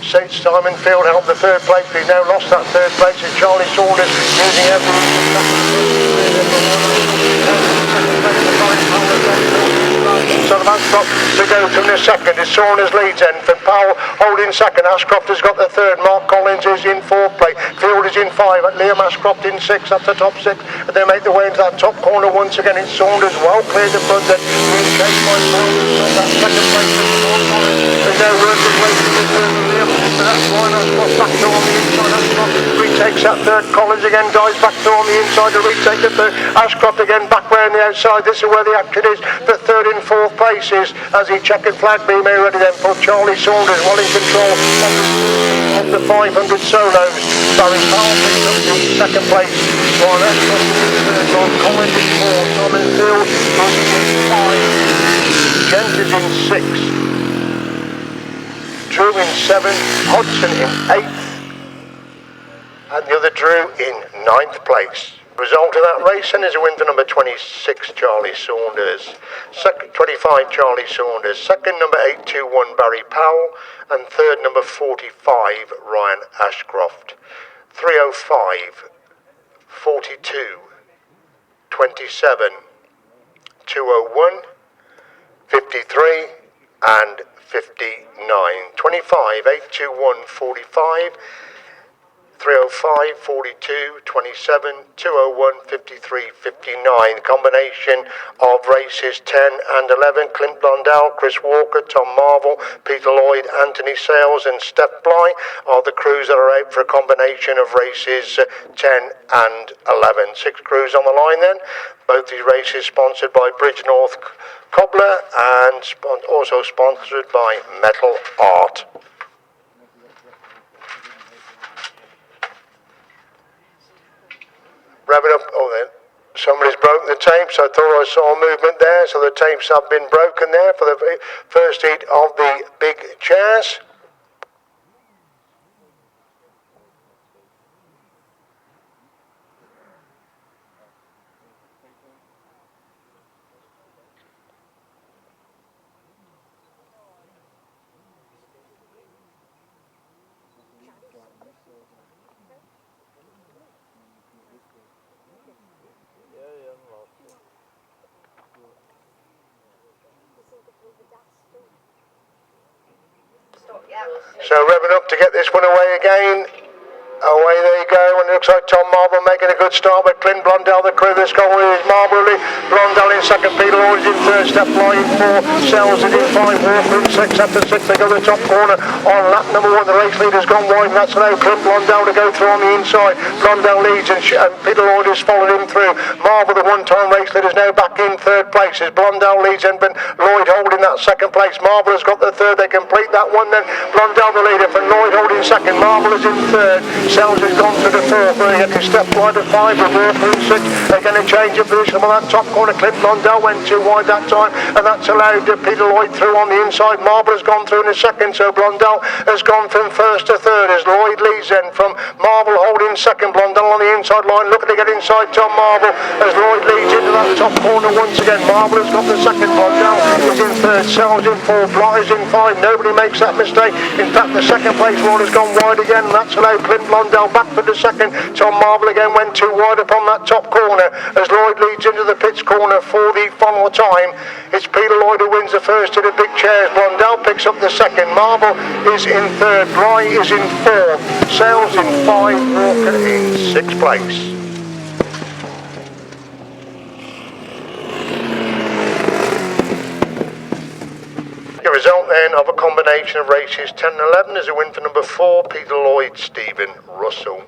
Simon Field held the third place, but he's now lost that third place. It's Charlie Saunders using sort of Ashcroft to go from the second. It's Saunders leads then from Powell holding second. Ashcroft has got the third. Mark Collins is in fourth place. Field is in 5. Liam Ashcroft in 6. That's the top 6. And they make the way into that top corner once again. It's Saunders well cleared the front. Then being chased by Saunders on that second place. There's no work to wait for the third of Liam. So that's why Ashcroft back to on the inside. Ashcroft retakes that third. Collins again dives back to on the inside to retake the third. Ashcroft again back round the outside. This is where the action is. The third and fourth places as he checkered flag being ready then for Charlie Saunders, well in control of the 500 solos. Barry Powell picks up the second place. While Ashcroft third on Collins in fourth. Norman Field in 5. Gent is in 6. Drew in 7. Hodgson in 8th. And the other Drew in 9th place. Result of that race then is a win for number 26, Charlie Saunders. 25, Charlie Saunders. Second, number 821, Barry Powell. And third, number 45, Ryan Ashcroft. 305, 42, 27, 201, 53, and 59. 25, 821, 45. 305, 42, 27, 201, 53, 59. Combination of races 10 and 11. Clint Blondell, Chris Walker, Tom Marvel, Peter Lloyd, Anthony Sales and Steph Bly are the crews that are out for a combination of races 10 and 11. 6 crews on the line then. Both these races sponsored by Bridge North Cobbler and also sponsored by Metal Art. Revving up, oh then, somebody's broken the tape, so I thought I saw a movement there, so the tapes have been broken there for the first heat of the big chairs. So revving up to get this one away again. Away there you go, and it looks like Tom Marvel making a good start, but Clint Blondell, the crew that's gone with is Marvel. Blondell in second, Peter Lloyd in third, Steph Bly in 4, Sells is in 5, Walker in 6, after 6 they go to the top corner on lap number 1, the race leader's gone wide, and that's allowed Clint Blondell to go through on the inside. Blondell leads and Peter Lloyd has followed him through. Marvel, the one-time race leader, is now back in third place as Blondell leads and Lloyd holding that second place. Marvel has got the third, they complete that one then. Blondell the leader, for Lloyd holding second, Marvel is in third. Sells has gone to the fourth, they're getting Steph Bly to 5, and Walker in 6. They're going to change of position on that top corner. Clint Blondell went too wide that time, and that's allowed Peter Lloyd through on the inside. Marvel has gone through in a second, so Blondell has gone from first to third as Lloyd leads then from Marvel holding second. Blondell on the inside line, looking to get inside Tom Marvel as Lloyd leads into that top corner once again. Marvel has got the second, Blondell is in third, Sells in 4, Bly is in 5. Nobody makes that mistake. In fact, the second place one has gone wide again, and that's allowed Clint Blondell back for the second. Tom Marvel again went too wide upon that top corner as Lloyd leads into the pits corner for the final time. It's Peter Lloyd who wins the first of the big chairs. Blondell picks up the second. Marvel is in third. Bly is in 4. Sales in 5. Walker in 6th place. The result then of a combination of races 10 and 11 is a win for number 4, Peter Lloyd, Stephen Russell.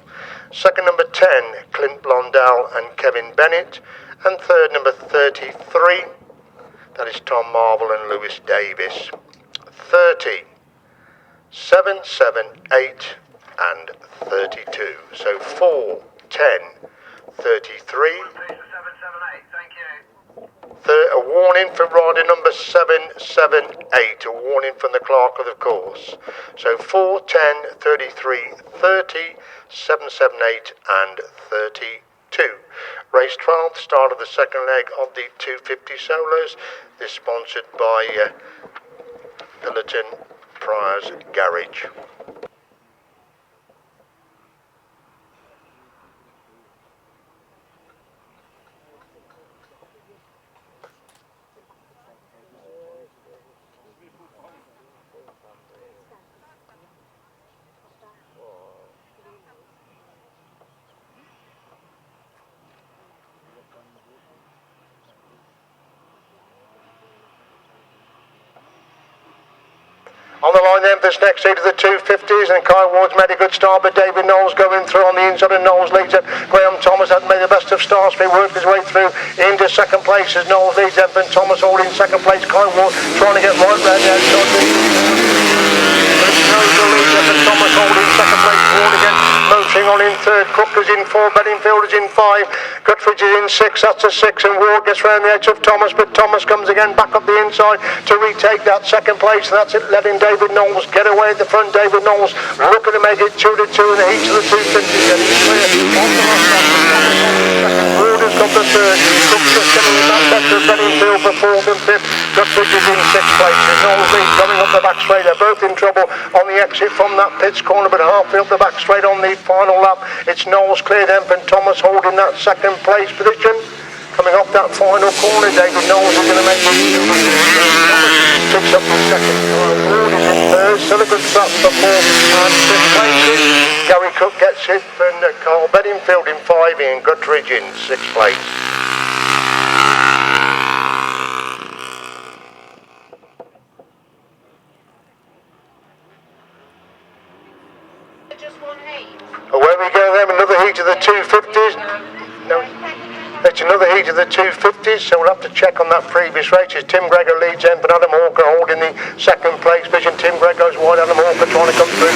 Second, number 10, Clint Blondell and Kevin Bennett. And third, number 33, that is Tom Marvel and Lewis Davis. 30, 7, 7, 8 and 32. So 4, 10, 33. A warning for rider number 778, a warning from the clerk of the course. So 4, 10, 33, 30, 778 and 32. Race 12, start of the second leg of the 250 solos. This is sponsored by Billiton Priors Garage. On the line then for this next seat of the 250s, and Kyle Ward's made a good start, but David Knowles going through on the inside, and Knowles leads it. Graham Thomas hasn't made the best of starts, but he worked his way through into second place as Knowles leads them, and Thomas holding second place. Kyle Ward trying to get right round the outside. Thomas holding second place, Ward again motoring on in third. Cook is in four. Bedingfield is in five. Guthridge is in six. That's a six. And Ward gets round the edge of Thomas, but Thomas comes again back up the inside to retake that second place. And that's it, letting David Knowles get away at the front. David Knowles looking to make it 2-2 in the heat of the 250s. And he's clear on the last lap. Ward has got the third. Cook's just getting in that sector. Bedingfield for fourth and fifth. Guthridge is in sixth place. Knowles lead coming up the back straight. They're both in trouble on the exit from that pits corner, but halfway up the back straight on the final lap. It's Knowles clear then, and Thomas holding that second place position. Coming off that final corner, David Knowles is going to make it. Picks up the second. Ward is in third. Still a good start for fourth and fifth places. Gary Cook gets it, and Karl Bedingfield in five, and Guthridge in sixth place. Away we go then, another heat of the 250s. No, it's another heat of the 250s, so we'll have to check on that previous race. As Tim Gregor leads in, but Adam Hawker holding the second place position. Tim Gregor goes wide, Adam Hawker trying to come through.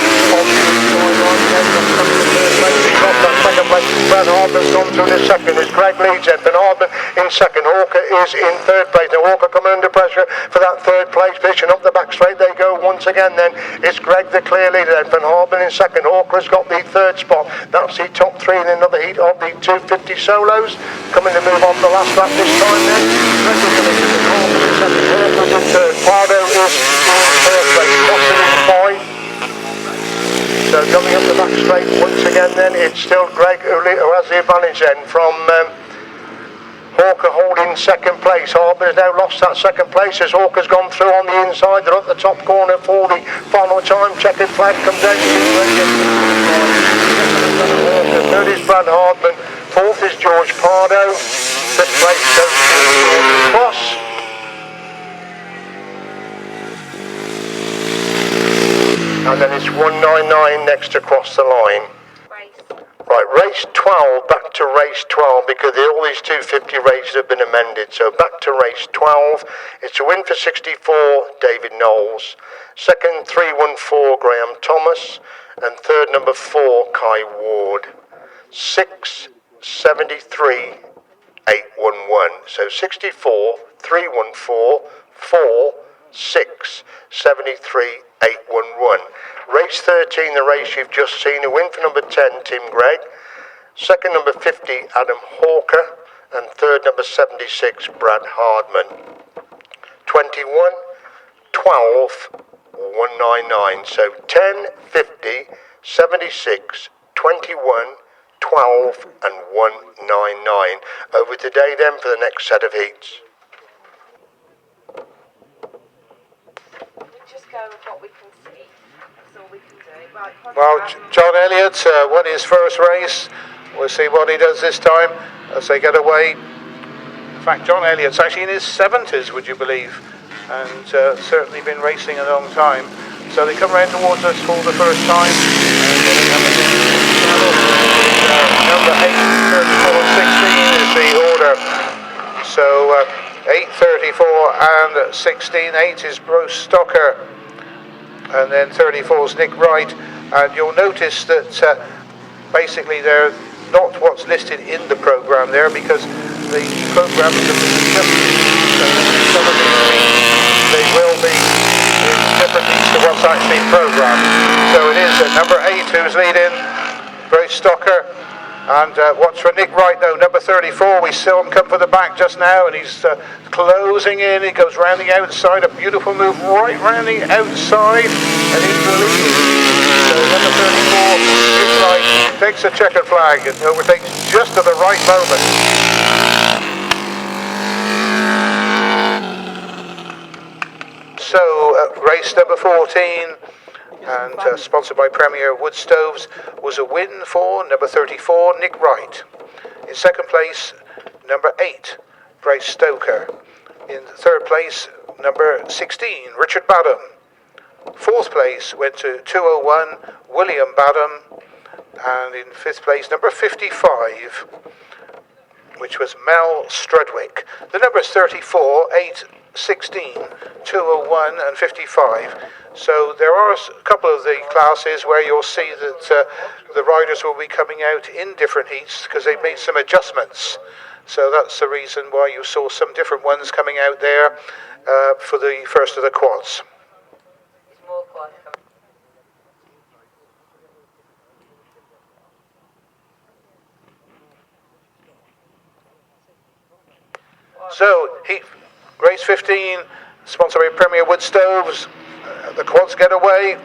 Second place, Brad Hardman's gone through the second as Greg leads in, but Hardman in second. Hawker is in third place. Now Hawker coming under pressure for that third place position. Up the back straight they go once again then. It's Greg the clear leader then. Van Hardman in second. Hawker has got the third spot. That's the top three in another heat of the 250 solos. Coming to move on the last lap this time then. Greg is going to be in second. Hawker's in third. Pardoe is in third place. Hodgson in five. So coming up the back straight once again then, it's still Greg who has the advantage then from Hawker holding second place. Hardman has now lost that second place as Hawker's gone through on the inside. They're at the top corner for the final time. Checkered flag comes out. Third is Brad Hardman. Fourth is George Pardoe. Fifth place goes to George Cross. And then it's 199 next to cross the line. Right, race 12, back to race 12, because all these 250 races have been amended. So back to race 12. It's a win for 64, David Knowles. Second, 314, Graham Thomas. And third, number 4, Kai Ward. 6, 73, 811. So 64, 314, 4, 6, 73, 811. Race 13, the race you've just seen. A win for number 10, Tim Gregg. Second, number 50, Adam Hawker. And third, number 76, Brad Hardman. 21, 12, 199. So 10, 50, 76, 21, 12 and 199. Over today then for the next set of heats. Just go with what we can see. That's all we can do. Right, Well, John Elliott won his first race. We'll see what he does this time as they get away. In fact, John Elliott's actually in his 70s, would you believe? And certainly been racing a long time. So they come round towards us for the first time. Number 8, 34, 16 is the order. So 8, 34 and 16. 8 is Bruce Stocker. And then 34 is Nick Wright. And you'll notice that basically they're not what's listed in the programme there, because the programme is a bit adjusted. So some of they will be in different heats to what's actually programmed. So it is number 8 who's leading, Bruce Stocker. And what's for Nick Wright though, number 34, we saw him come from the back just now, and he's closing in. He goes round the outside, a beautiful move right round the outside, and he's the lead. So number 34, Nick Wright, takes a checkered flag and overtakes just at the right moment. So race number 14, and sponsored by Premier Wood Stoves, was a win for number 34, Nick Wright. In second place, number 8, Bryce Stoker. In third place, number 16, Richard Badham. Fourth place went to 201, William Badham. And in fifth place, number 55, which was Mel Strudwick. The numbers 34, 8, 16, 201 and 55. So there are a couple of the classes where you'll see that the riders will be coming out in different heats because they've made some adjustments. So that's the reason why you saw some different ones coming out there for the first of the quads. So, race 15, sponsored by Premier Wood Stoves. The quads get away.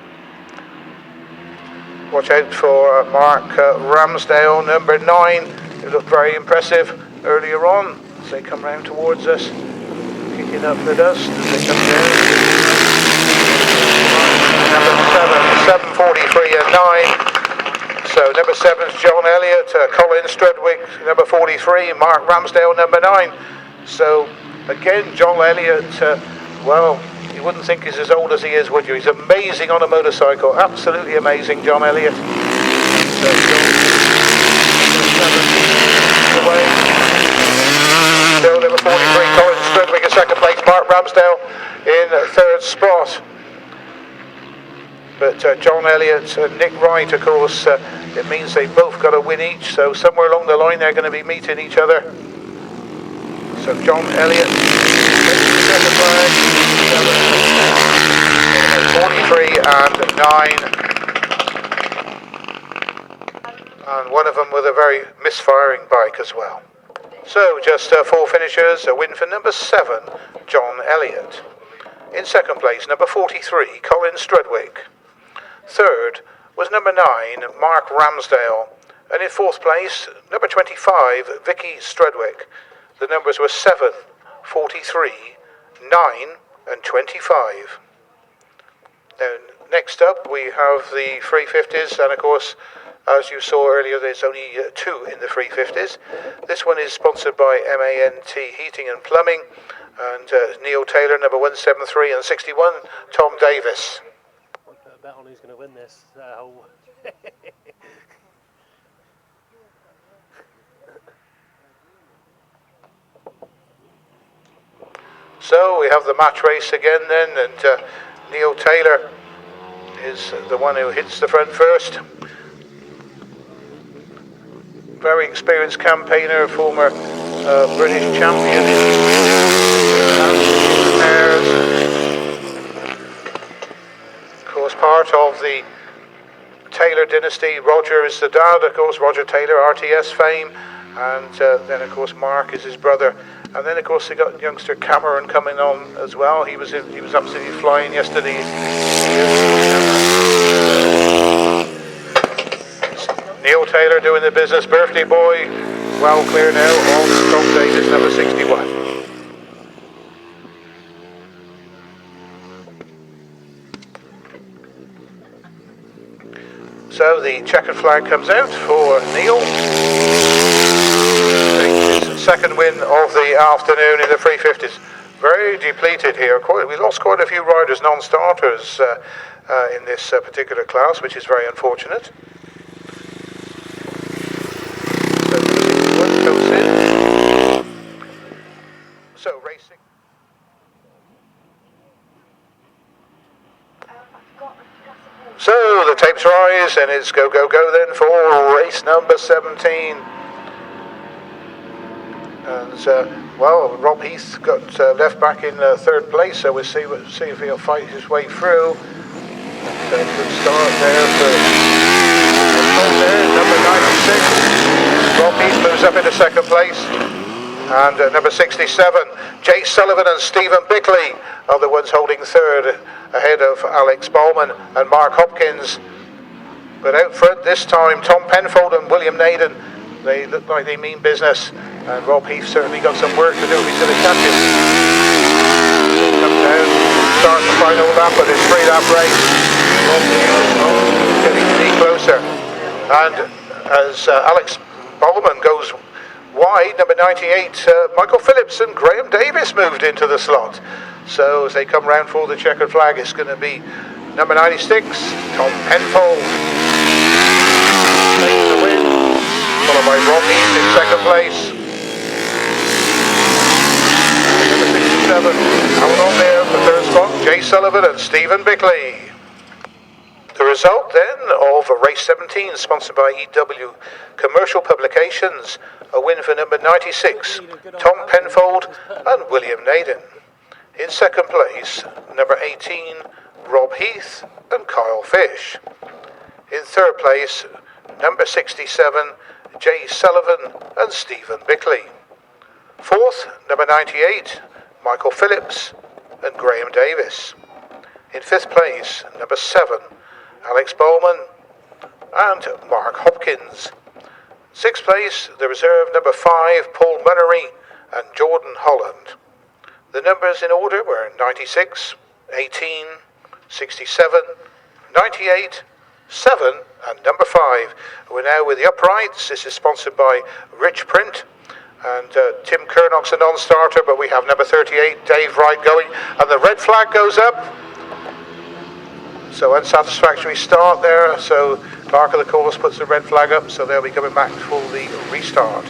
Watch out for Mark Ramsdale, number 9. He looked very impressive earlier on as they come round towards us, kicking up the dust as they come down. Number 7, 7:43 and 9. So number 7 is John Elliott, Colin Strudwick, number 43, Mark Ramsdale, number 9. So, again, John Elliott, well, you wouldn't think he's as old as he is, would you? He's amazing on a motorcycle, absolutely amazing, John Elliott. So, still number 43, Colin Strudwick in second place, Mark Ramsdale in third spot. But John Elliott and Nick Wright, of course, it means they've both got a win each, so somewhere along the line they're going to be meeting each other. So John Elliott, 43 and 9. And one of them with a very misfiring bike as well. So just 4 finishers, a win for number 7, John Elliott. In second place, number 43, Colin Strudwick. Third was number 9, Mark Ramsdale. And in fourth place, number 25, Vicky Strudwick. The numbers were 7, 43, 9 and 25. Now, next up we have the 350s, and of course, as you saw earlier, there's only 2 in the 350s. This one is sponsored by MANT Heating and Plumbing, and Neil Taylor, number 173 and 61, Tom Davis. I'll put a bet on who's going to win this. So we have the match race again then, and Neil Taylor is the one who hits the front first. Very experienced campaigner, former British champion of course part of the Taylor dynasty. Roger is the dad, of course, Roger Taylor, RTS fame, and then of course Mark is his brother. And then, of course, they got youngster Cameron coming on as well. He was absolutely flying yesterday. Neil Taylor doing the business. Birthday boy, well clear now. On Tom Davis, number 61. So the checkered flag comes out for Neil. Second win of the afternoon in the 350s. Very depleted here. We lost quite a few riders, non-starters, in this particular class, which is very unfortunate. So one goes in. So racing. So the tapes rise, and it's go, go, go then for race number 17. And well, Rob Heath got left back in third place, so we'll see if he'll fight his way through. Good start there for number 96. Rob Heath moves up into second place, and number 67, Jay Sullivan and Stephen Bickley are the ones holding third, ahead of Alex Bowman and Mark Hopkins. But out front this time, Tom Penfold and William Naden. They look like they mean business, and Rob Heath certainly got some work to do if he's going to catch it. Comes down, starts the final lap of his 3-lap race. Rob Heath getting any closer. And as Alex Bowman goes wide, number 98, Michael Phillips and Graham Davis moved into the slot. So as they come round for the checkered flag, it's going to be number 96, Tom Penfold. Takes the win. Followed by Rob Heath in second place. J. Sullivan and Stephen Bickley. The result then of race 17, sponsored by EW Commercial Publications, a win for number 96, Tom Penfold and William Naden. In second place, number 18, Rob Heath and Kyle Fish. In third place, number 67, J. Sullivan and Stephen Bickley. Fourth, number 98, Michael Phillips and Graham Davis. In fifth place, number 7, Alex Bowman and Mark Hopkins. Sixth place, the reserve number 5, Paul Munnery and Jordan Holland. The numbers in order were 96, 18, 67, 98, 7 and number 5. We're now with the uprights. This is sponsored by Rich Print. And Tim Kernock's a non-starter, but we have number 38, Dave Wright, going. And the red flag goes up. So unsatisfactory start there. So clerk of the course puts the red flag up. So they'll be coming back for the restart.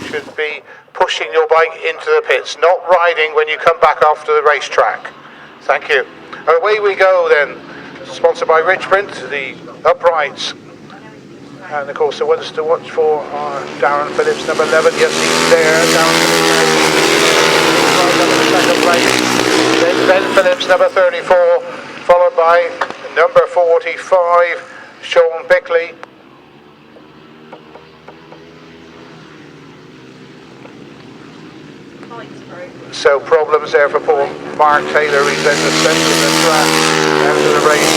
Should be pushing your bike into the pits, not riding when you come back after the racetrack. Thank you. Away we go then. Sponsored by Rich Print, the uprights. And of course the ones to watch for are Darren Phillips, number 11. Yes, he's there. Then Ben Phillips, number 34, followed by number 45, Shaun Bickley. So problems there for poor Mark Taylor. He's in the centre of the track out of the race.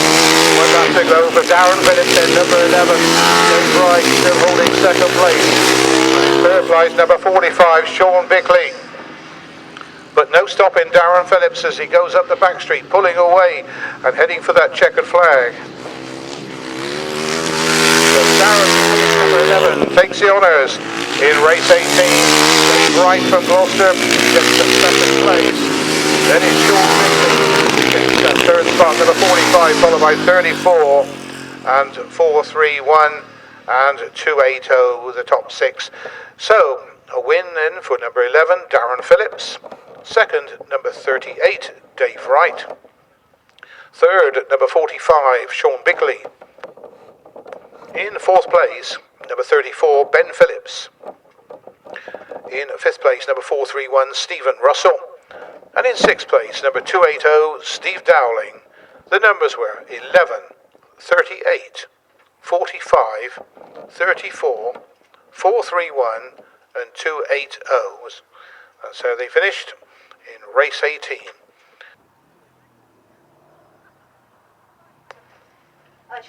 Went back to go for Darren Phillips then, number 11. James Wright still holding second place. Third place, number 45, Shaun Bickley. But no stopping Darren Phillips as he goes up the back street, pulling away and heading for that checkered flag. So Darren, number 11, takes the honours in race 18. Dave Wright from Gloucester gets the second place. Then it's Shaun Bickley takes third spot, number 45, followed by 34 and 431 and 280 with the top 6. So a win then for number 11, Darren Phillips. Second, number 38, Dave Wright. Third, number 45, Shaun Bickley. In fourth place, number 34, Ben Phillips. In fifth place, number 431, Stephen Russell. And in sixth place, number 280, Steve Dowling. The numbers were 11, 38, 45, 34, 431 and 280. That's how they finished in race 18.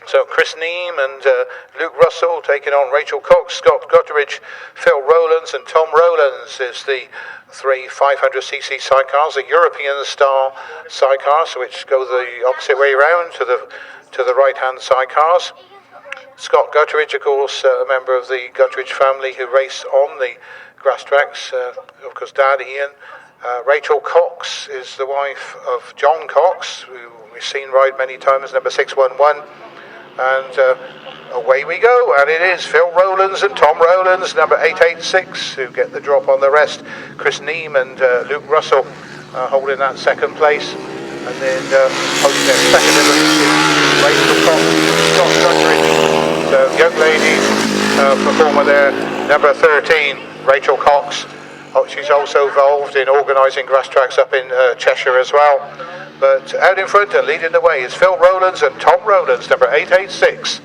So Chris Neame and Luke Russell taking on Rachel Cox, Scott Gutteridge, Phil Rowlands and Tom Rowlands is the three 500cc sidecars, the European style sidecars, which go the opposite way around to the right-hand sidecars. Scott Gutteridge, of course, a member of the Gutteridge family who race on the grass tracks, of course, Dad Ian. Rachel Cox is the wife of John Cox, who we've seen ride many times, number 611. And away we go, and it is Phil Rowlands and Tom Rowlands, number 886, who get the drop on the rest. Chris Neame and Luke Russell holding that second place. And then holding their second in the Rachel Cox, Scott Gutteridge. So young lady performer there, number 13, Rachel Cox. She's also involved in organising grass tracks up in Cheshire as well. But out in front and leading the way is Phil Rowlands and Tom Rowlands, number 886.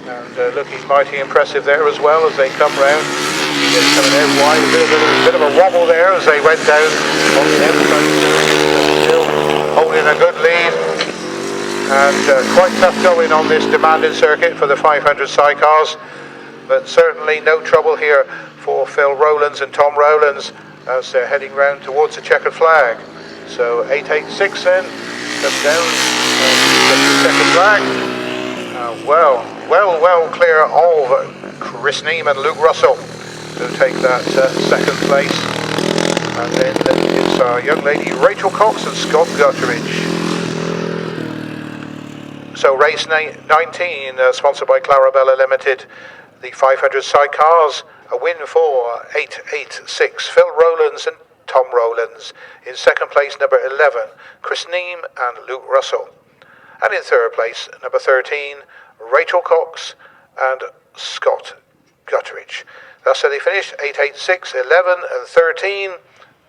And looking mighty impressive there as well as they come round. They're coming out wide, a bit of a wobble there as they went down on the outside. Still holding a good lead. And quite tough going on this demanding circuit for the 500 sidecars. But certainly no trouble here for Phil Rowlands and Tom Rowlands as they're heading round towards the checkered flag. So 886 then, comes down the second flag. Well clear of Chris Neame and Luke Russell who take that second place. And then it's our young lady Rachel Cox and Scott Gutteridge. So race 19, sponsored by Clarabella Limited. The 500 sidecars A win for 886 Phil Rowlands and Tom Rowlands. In second place, number 11, Chris Neame and Luke Russell. And in third place, number 13, Rachel Cox and Scott Gutteridge. That's how they finished, 886, 11 and 13.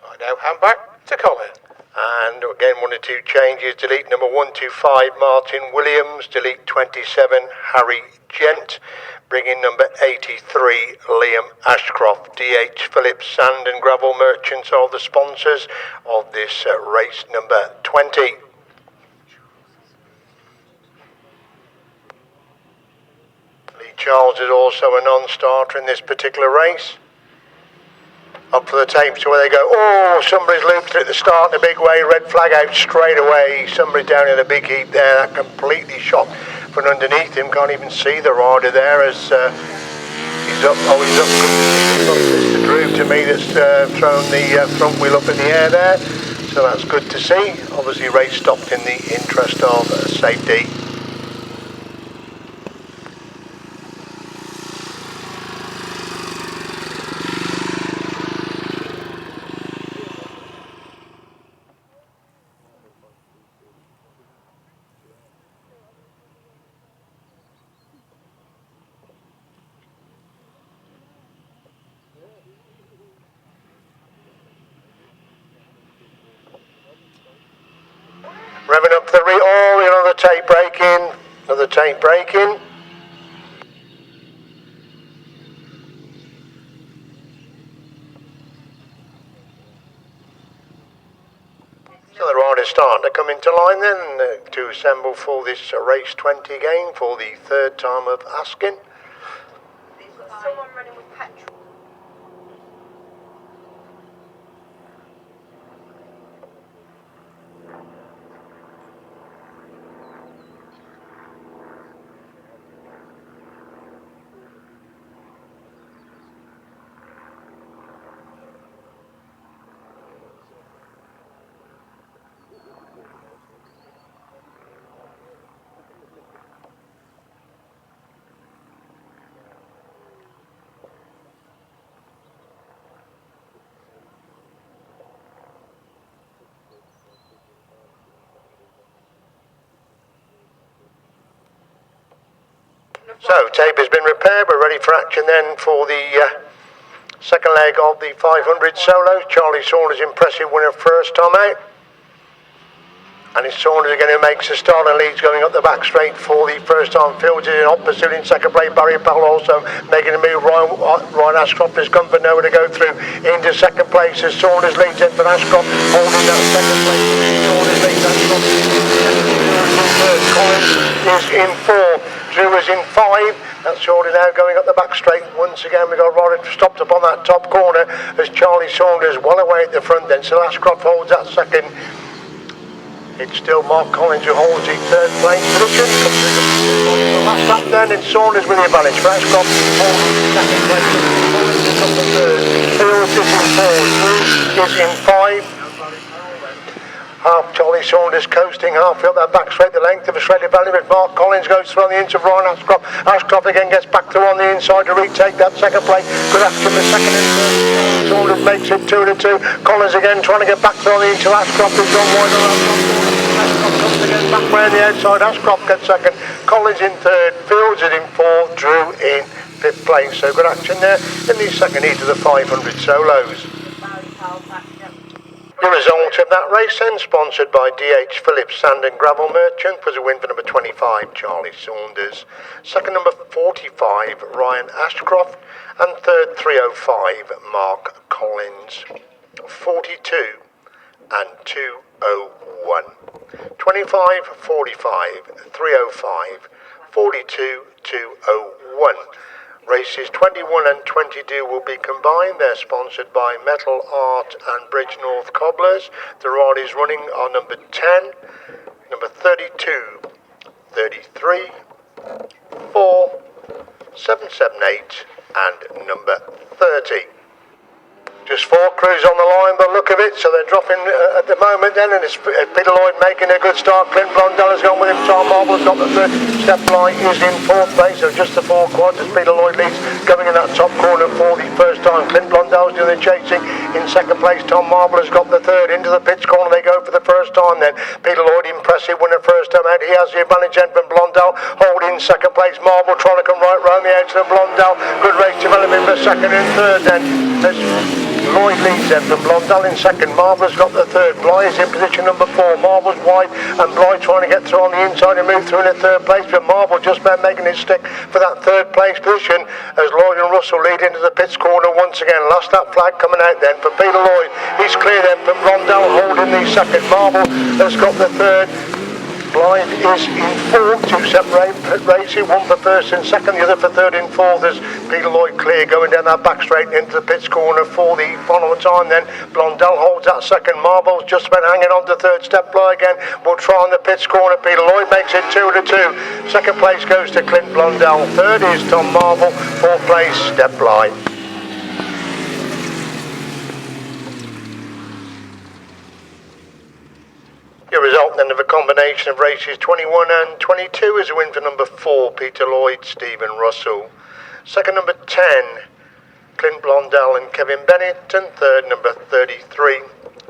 I now hand back to Colin. And again, 1 or 2 changes. Delete number 125, Martin Williams. Delete 27, Harry Gent. Bring in number 83, Liam Ashcroft. DH Phillips Sand and Gravel Merchants are the sponsors of this race number 20. Lee Charles is also a non-starter in this particular race. Up for the tape to where they go. Oh, somebody's looped it at the start in a big way. Red flag out straight away. Somebody down in a big heap there. That completely shot from underneath him. Can't even see the rider there as he's up. Oh, he's up. Mr. Drew to me that's thrown the front wheel up in the air there. So that's good to see. Obviously race stopped in the interest of safety. Revving up the another tape break in, another tape break in. So the riders starting to come into line then to assemble for this race 20 again for the third time of asking. Someone running with Patron. So tape has been repaired, we're ready for action then for the second leg of the 500 solos. Charlie Saunders, impressive winner first time out. And it's Saunders again who makes a start and leads going up the back straight for the first time. Fields is in opposite in second place. Barry Powell also making a move. Ryan Ashcroft has come for nowhere to go through into second place as Saunders leads in for Ashcroft, holding that second place. Saunders leads Ashcroft. Collins is in 4. Drew is in 5. That's Jody now going up the back straight. Once again we got Wright stopped up on that top corner as Charlie Saunders well away at the front then. So Ashcroft holds that second. It's still Mark Collins who holds the third place position. Last lap then, it's Saunders with the advantage. For Ashcroft holding the second place. Collins is up the third. Fields is in 4. Drew is in 5. Half Charlie Saunders coasting halfway up that back straight, the length of Australia Valley, but Mark Collins goes through on the inside of Ryan Ashcroft. Ashcroft again gets back through on the inside to retake that second place. Good action for second and third. Saunders makes it 2-2. Collins again trying to get back through on the inside. Ashcroft has gone wide on Ashcroft comes again back round the outside. Ashcroft gets second. Collins in third. Fields is in 4. Drew in 5th place. So good action there in the second heat of the 500 solos. The result of that race then, sponsored by DH Phillips Sand and Gravel Merchant, was a win for number 25, Charlie Saunders. Second, number 45, Ryan Ashcroft. And third, 305, Mark Collins. 42 and 201. 25, 45, 305, 42, 201. Races 21 and 22 will be combined. They're sponsored by Metal Art and Bridge North Cobblers. The riders running are number 10, number 32, 33, 4, 778 and number 30. Just 4 crews on the line by the look of it, so they're dropping at the moment then, and it's Peter Lloyd making a good start. Clint Blondell has gone with him. Tom Marble's got the third. Step Line is in 4th place, so just the 4 quads as Peter Lloyd leads, going in that top corner for the first time. Clint Blondell's doing the chasing. In 2nd place, Tom Marble has got the 3rd. Into the pitch corner they go for the first time then. Peter Lloyd, impressive winner first time out. He has the advantage then from Blondell. Holding 2nd place, Marble trying to come right round the outside of Blondell. Good race developing for 2nd and 3rd then. Lloyd leads them from Blondell in 2nd. Marble's got the 3rd. Bly is in position number 4. Marble's wide and Bly trying to get through on the inside and move through in the 3rd place. But Marble just about making his stick for that 3rd place position as Lloyd and Russell lead into the pits corner once again. Lost that flag coming out then for Peter Lloyd. He's clear then from Blondell holding the 2nd. Marble has got the 3rd. Blythe is in 4th, 2 separate races, one for 1st and 2nd, the other for 3rd and 4th as Peter Lloyd clear going down that back straight into the pits corner for the following time then. Blondell holds that 2nd, Marble's just about hanging on to 3rd. Step Bly again will try on the pits corner. Peter Lloyd makes it 2 to 2. 2nd place goes to Clint Blondell, 3rd is Tom Marble, 4th place Step Bly. Your result then of a combination of races 21 and 22 is a win for number 4, Peter Lloyd, Stephen Russell. 2nd, number 10, Clint Blondell and Kevin Bennett. And 3rd, number 33,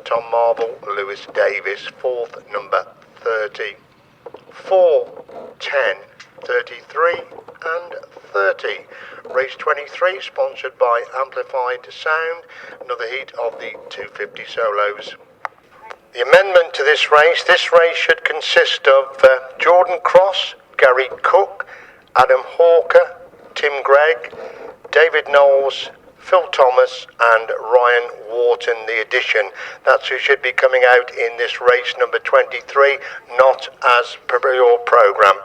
Tom Marble, Lewis Davis. 4th, number 30. 4, 10, 33 and 30. Race 23, sponsored by Amplified Sound. Another heat of the 250 solos. The amendment to this race should consist of Jordan Cross, Gary Cook, Adam Hawker, Tim Gregg, David Knowles, Phil Thomas and Ryan Wharton, the addition. That's who should be coming out in this race number 23, not as per your programme.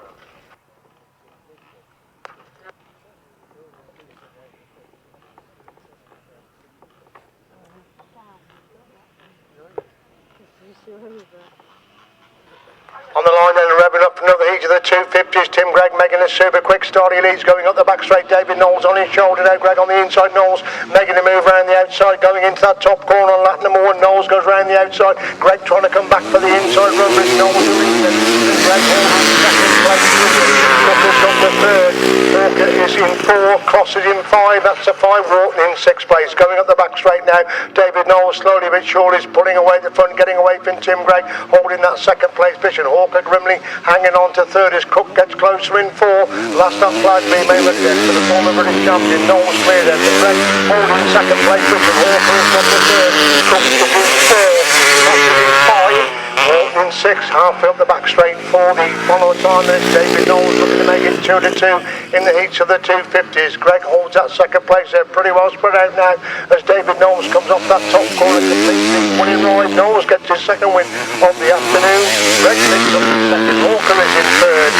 On the line then, revving up for another heat of the 250s. Tim Gregg making a super quick start. He leads going up the back straight. David Knowles on his shoulder now. Gregg on the inside. Knowles making a move around the outside, going into that top corner on lap number 1. Knowles goes round the outside. Gregg trying to come back for the inside run, but Knowles Gregg holding second place. Couple's got the 3rd. Walker is in 4. Cross is in 5. That's a 5. Wharton in 6th place. Going up the back straight now. David Knowles slowly but surely is pulling away the front, getting away from Tim Gregg, holding that 2nd place position. Walker grimly hanging on to 3rd as Cook gets closer in 4. Last up flag being made for the former British champion. Knowles clear then. Gregg holding 2nd place position. Walker is got the 3rd. Cook is in 4. Cross is in 5. Walton in 6, halfway up the back straight for the follow time. There's David Knowles looking to make it 2 to 2 in the heats of the 250s. Gregg holds that 2nd place. They're pretty well spread out now as David Knowles comes off that top corner, completely winning ride. Knowles gets his 2nd win of the afternoon. Gregg picks up his 2nd. Walker is in 3rd.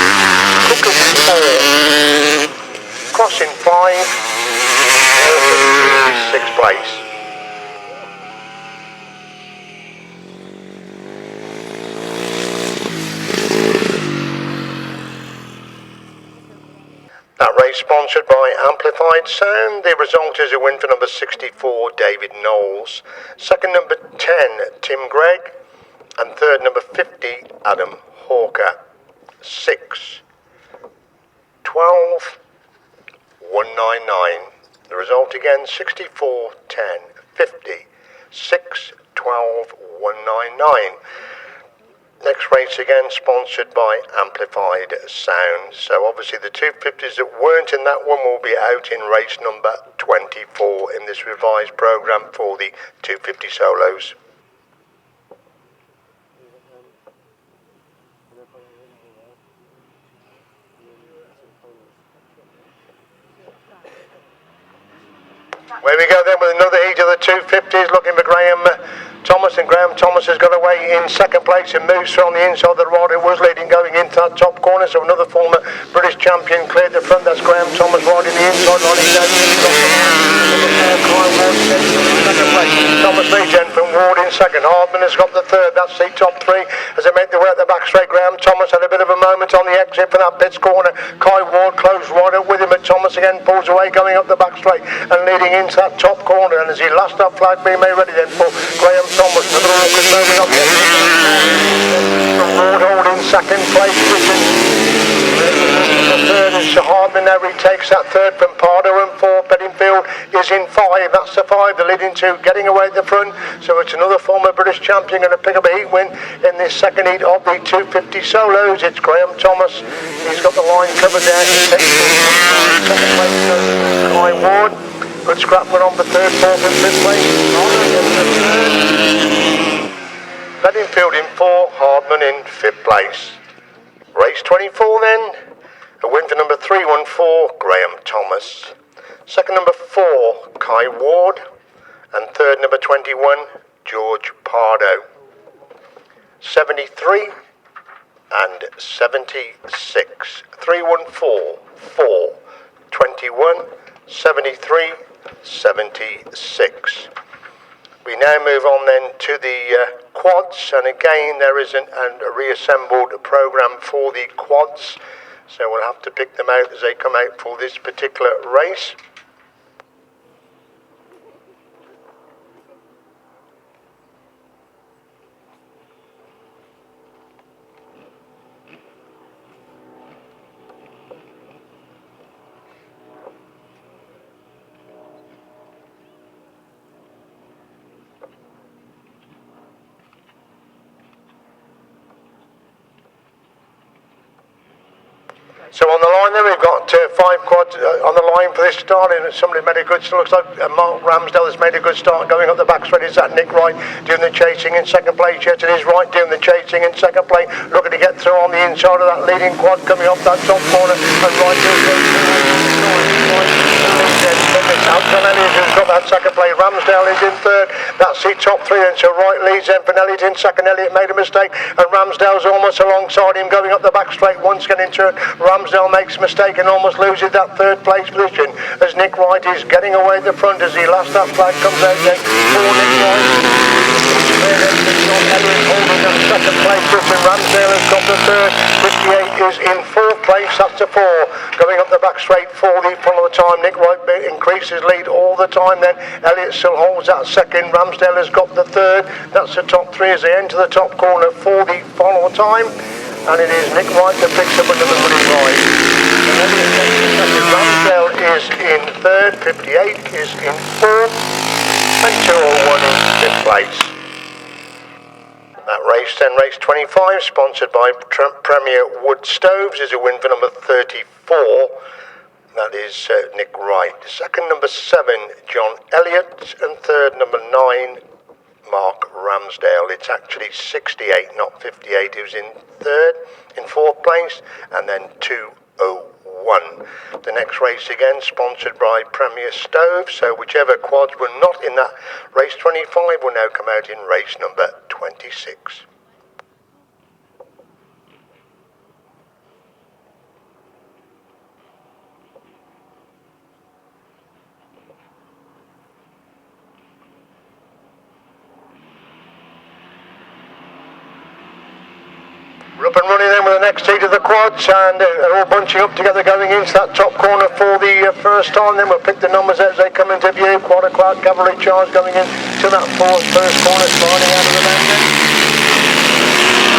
Cook is in 4. Cross in 5. Walker is 6th place. That race sponsored by Amplified Sound. The result is a win for number 64, David Knowles. 2nd, number 10, Tim Gregg. And 3rd, number 50, Adam Hawker. 6, 12, 199. The result again, 64, 10, 50, 6, 12, 199. Next race again sponsored by Amplified Sound. So obviously the 250s that weren't in that one will be out in race number 24 in this revised programme for the 250 solos. Where we go then with another heat of the 250s, looking for Graham Thomas, and Graham Thomas has got away in second place and moves through on the inside. The rider was leading going into that top corner, so another former British champion cleared the front. That's Graham Thomas riding the inside, riding down second place. Thomas leads in from Ward in second. Hardman has got the third. That's the top three as they make their way at the back straight. Graham Thomas had a bit of a moment on the exit for that pits corner. Kai Ward closed right up with him, but Thomas again pulls away going up the back straight and leading into that top corner. And as he last that flag being made ready then for Graham Thomas, another awkward moment on the exit. Ward holding second place. The third is Hardman now retakes that third from Pardoe, and fourth Bedingfield is in five. That's the five they're leading to, getting away at the front. So it's another former British champion going to pick up a heat win in this second heat of the 250 solos. It's Graham Thomas. He's got the line covered there. He takes second place Kai Ward. Good scrap went on for third, fourth and fifth place. Bedingfield in four, Hardman in fifth place. Race 24 then. A win for number 314, Graham Thomas. Second number 4, Kai Ward. And third number 21, George Pardoe. 73 and 76. 314, 4, 21, 73, 76. We now move on then to the quads, and again there is a reassembled programme for the quads, so we'll have to pick them out as they come out for this particular race. So on the line there we've got 5 quads on the line for this start, and somebody made a good start. Looks like Mark Ramsdale has made a good start going up the back straight. Is that Nick Wright doing the chasing in second place? Yes, it is Wright doing the chasing in second place, looking to get through on the inside of that leading quad coming off that top corner, and Wright Elton Elliott has got that second place. Ramsdale is in third. That's the top three, and so Wright leads then for Elliott in second. Elliott made a mistake, and Ramsdale's almost alongside him going up the back straight. Once getting into it, Ramsdale makes a mistake and almost loses that third place position as Nick Wright is getting away at the front as he last that flag comes out then for Nick Wright. Elliott holding that second place position. Ramsdale has got the third. 58 is in fourth place. That's the 4 going up the back straight for the follow the time. Nick Wright increases lead all the time then. Elliott still holds that second. Ramsdale has got the third. That's the top 3 as they enter the top corner for the follow time. And it is Nick Wright that picks up another winning ride. Ramsdale is in third, 58 is in fourth, and 201 in fifth place. That race then, race 25, sponsored by Premier Wood Stoves, is a win for number 34. That is Nick Wright. Second, number 7, John Elliott, and third, number 9, Mark Ramsdale. It's actually 68, not 58. He was in third, in fourth place, and then 201. The next race again, sponsored by Premier Stove. So whichever quads were not in that race 25 will now come out in race number 26. We're up and running then with the next heat of the quads, and they're all bunching up together going into that top corner for the first time. Then we'll pick the numbers as they come into view. Quite a cavalry charge going in to that first corner, sliding out of the lane then.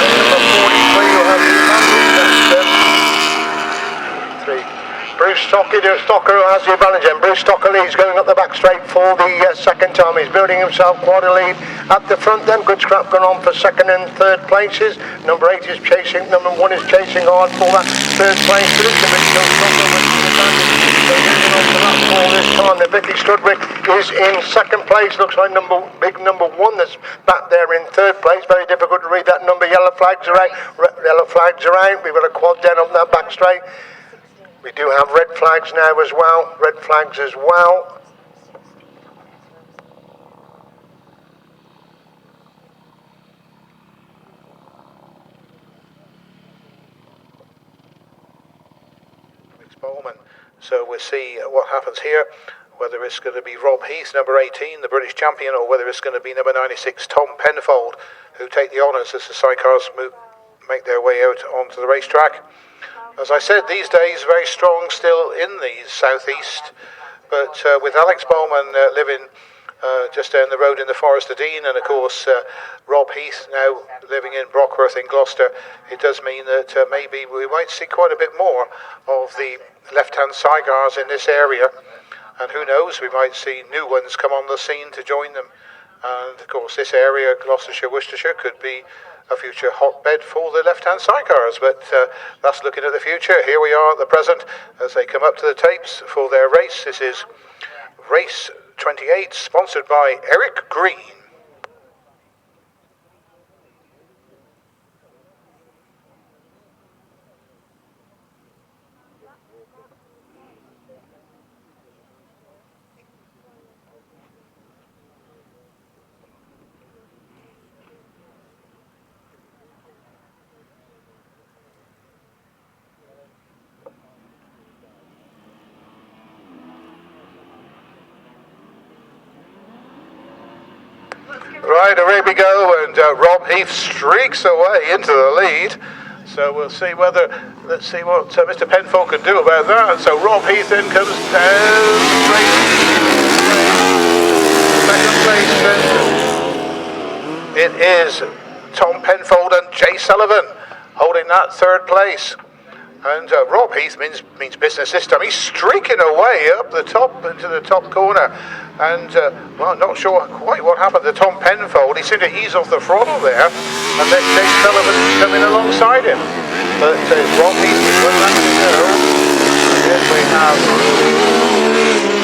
And number 43 will have the Bruce Stocker has the advantage, and Bruce Stocker leads going up the back straight for the second time. He's building himself quite a lead at the front then. Good scrap going on for second and third places. Number 8 is chasing, number 1 is chasing hard for that third place. But it's a bit still Stocker with the advantage. So moving on to that for this time. The Bickley Studwick is in second place. Looks like big number 1 that's back there in third place. Very difficult to read that number. Yellow flags are out. Yellow flags are out. We've got a quad down on that back straight. We do have red flags now as well. Red flags as well. Bowman. So we'll see what happens here, whether it's going to be Rob Heath, number 18, the British champion, or whether it's going to be number 96, Tom Penfold, who take the honours as the Sidecars make their way out onto the racetrack. As I said, these days very strong still in the southeast, but with Alex Bowman living just down the road in the Forest of Dean, and of course Rob Heath now living in Brockworth in Gloucester, it does mean that maybe we might see quite a bit more of the left-hand Sidecars in this area, and who knows, we might see new ones come on the scene to join them. And of course this area, Gloucestershire, Worcestershire, could be a future hotbed for the left-hand Sidecars, but that's looking at the future. Here we are at the present as they come up to the tapes for their race. This is race 28, sponsored by Eric Green. Right, away we go, and Rob Heath streaks away into the lead. So we'll see whether, let's see what Mr. Penfold can do about that. So Rob Heath then comes down straight. Second place, it is Tom Penfold and Jay Sullivan holding that third place. And Rob Heath means business this time. He's streaking away up the top into the top corner. And, well, not sure quite what happened to Tom Penfold. He seemed to ease off the throttle there. And then Jay Sullivan coming alongside him. But Rob Heath is well back to go. Yes, we have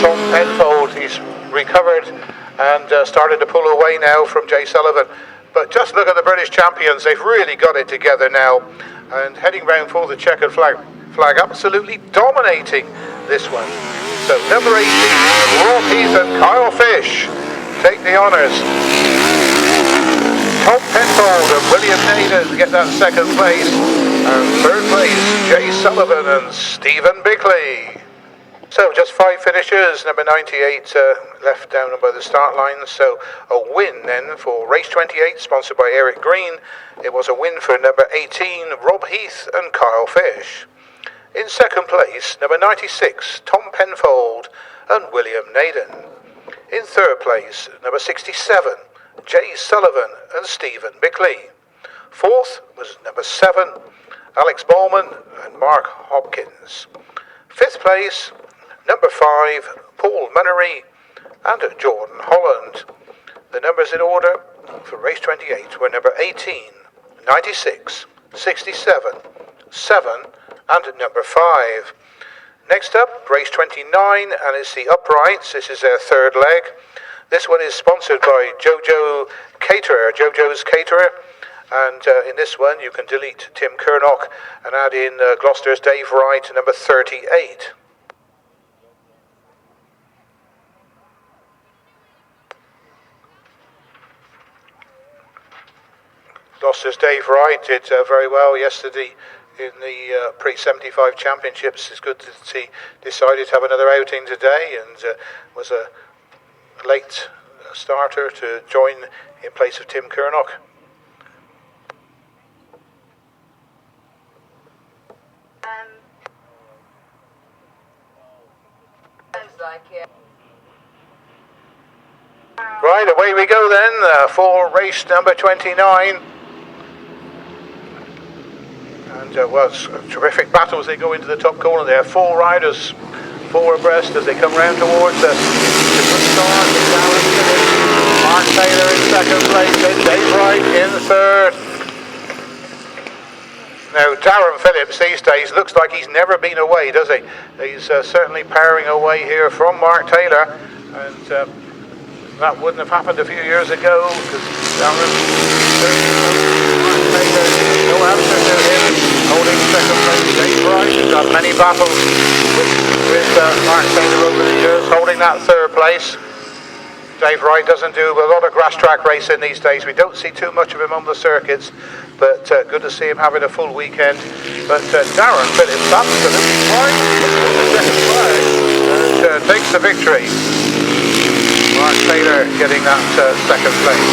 Tom Penfold. He's recovered and started to pull away now from Jay Sullivan. But just look at the British champions. They've really got it together now. And heading round for the checkered flag, absolutely dominating this one. So number 18, Rob Heath and Kyle Fish take the honours. Tom Penfold and William Naden get that second place. And third place, Jay Sullivan and Stephan Bickley. So just 5 finishers, number 98 left down by the start line. So a win then for race 28, sponsored by Eric Green. It was a win for number 18, Rob Heath and Kyle Fish. In second place, number 96, Tom Penfold and William Naden. In third place, number 67, Jay Sullivan and Stephan Bickley. Fourth was number 7, Alex Bowman and Mark Hopkins. Fifth place, number 5, Paul Munnery and Jordan Holland. The numbers in order for race 28 were number 18, 96, 67, 7 and number 5. Next up, race 29, and it's the uprights. This is their third leg. This one is sponsored by Jojo's Caterer. And in this one, you can delete Tim Kernock and add in Gloucester's Dave Wright, number 38. Gloucester's Dave Wright did very well yesterday in the pre-75 championships. It's good that he decided to have another outing today and was a late starter to join in place of Tim Kernock. Right, away we go then for race number 29. And was a terrific battle as they go into the top corner there. 4 riders, 4 abreast as they come round towards the good start. Mark Taylor in second place, then Dave Wright in third. Now Darren Phillips these days looks like he's never been away, does he? He's certainly powering away here from Mark Taylor, and that wouldn't have happened a few years ago because Darren Mark Taylor, no answer to him, holding second place. Dave Wright has got many battles with Mark Taylor over the years, holding that third place. Dave Wright doesn't do a lot of grass track racing these days. We don't see too much of him on the circuits, but good to see him having a full weekend but Darren Phillips absolutely fine with the second flag and takes the victory. Mark Taylor getting that second place.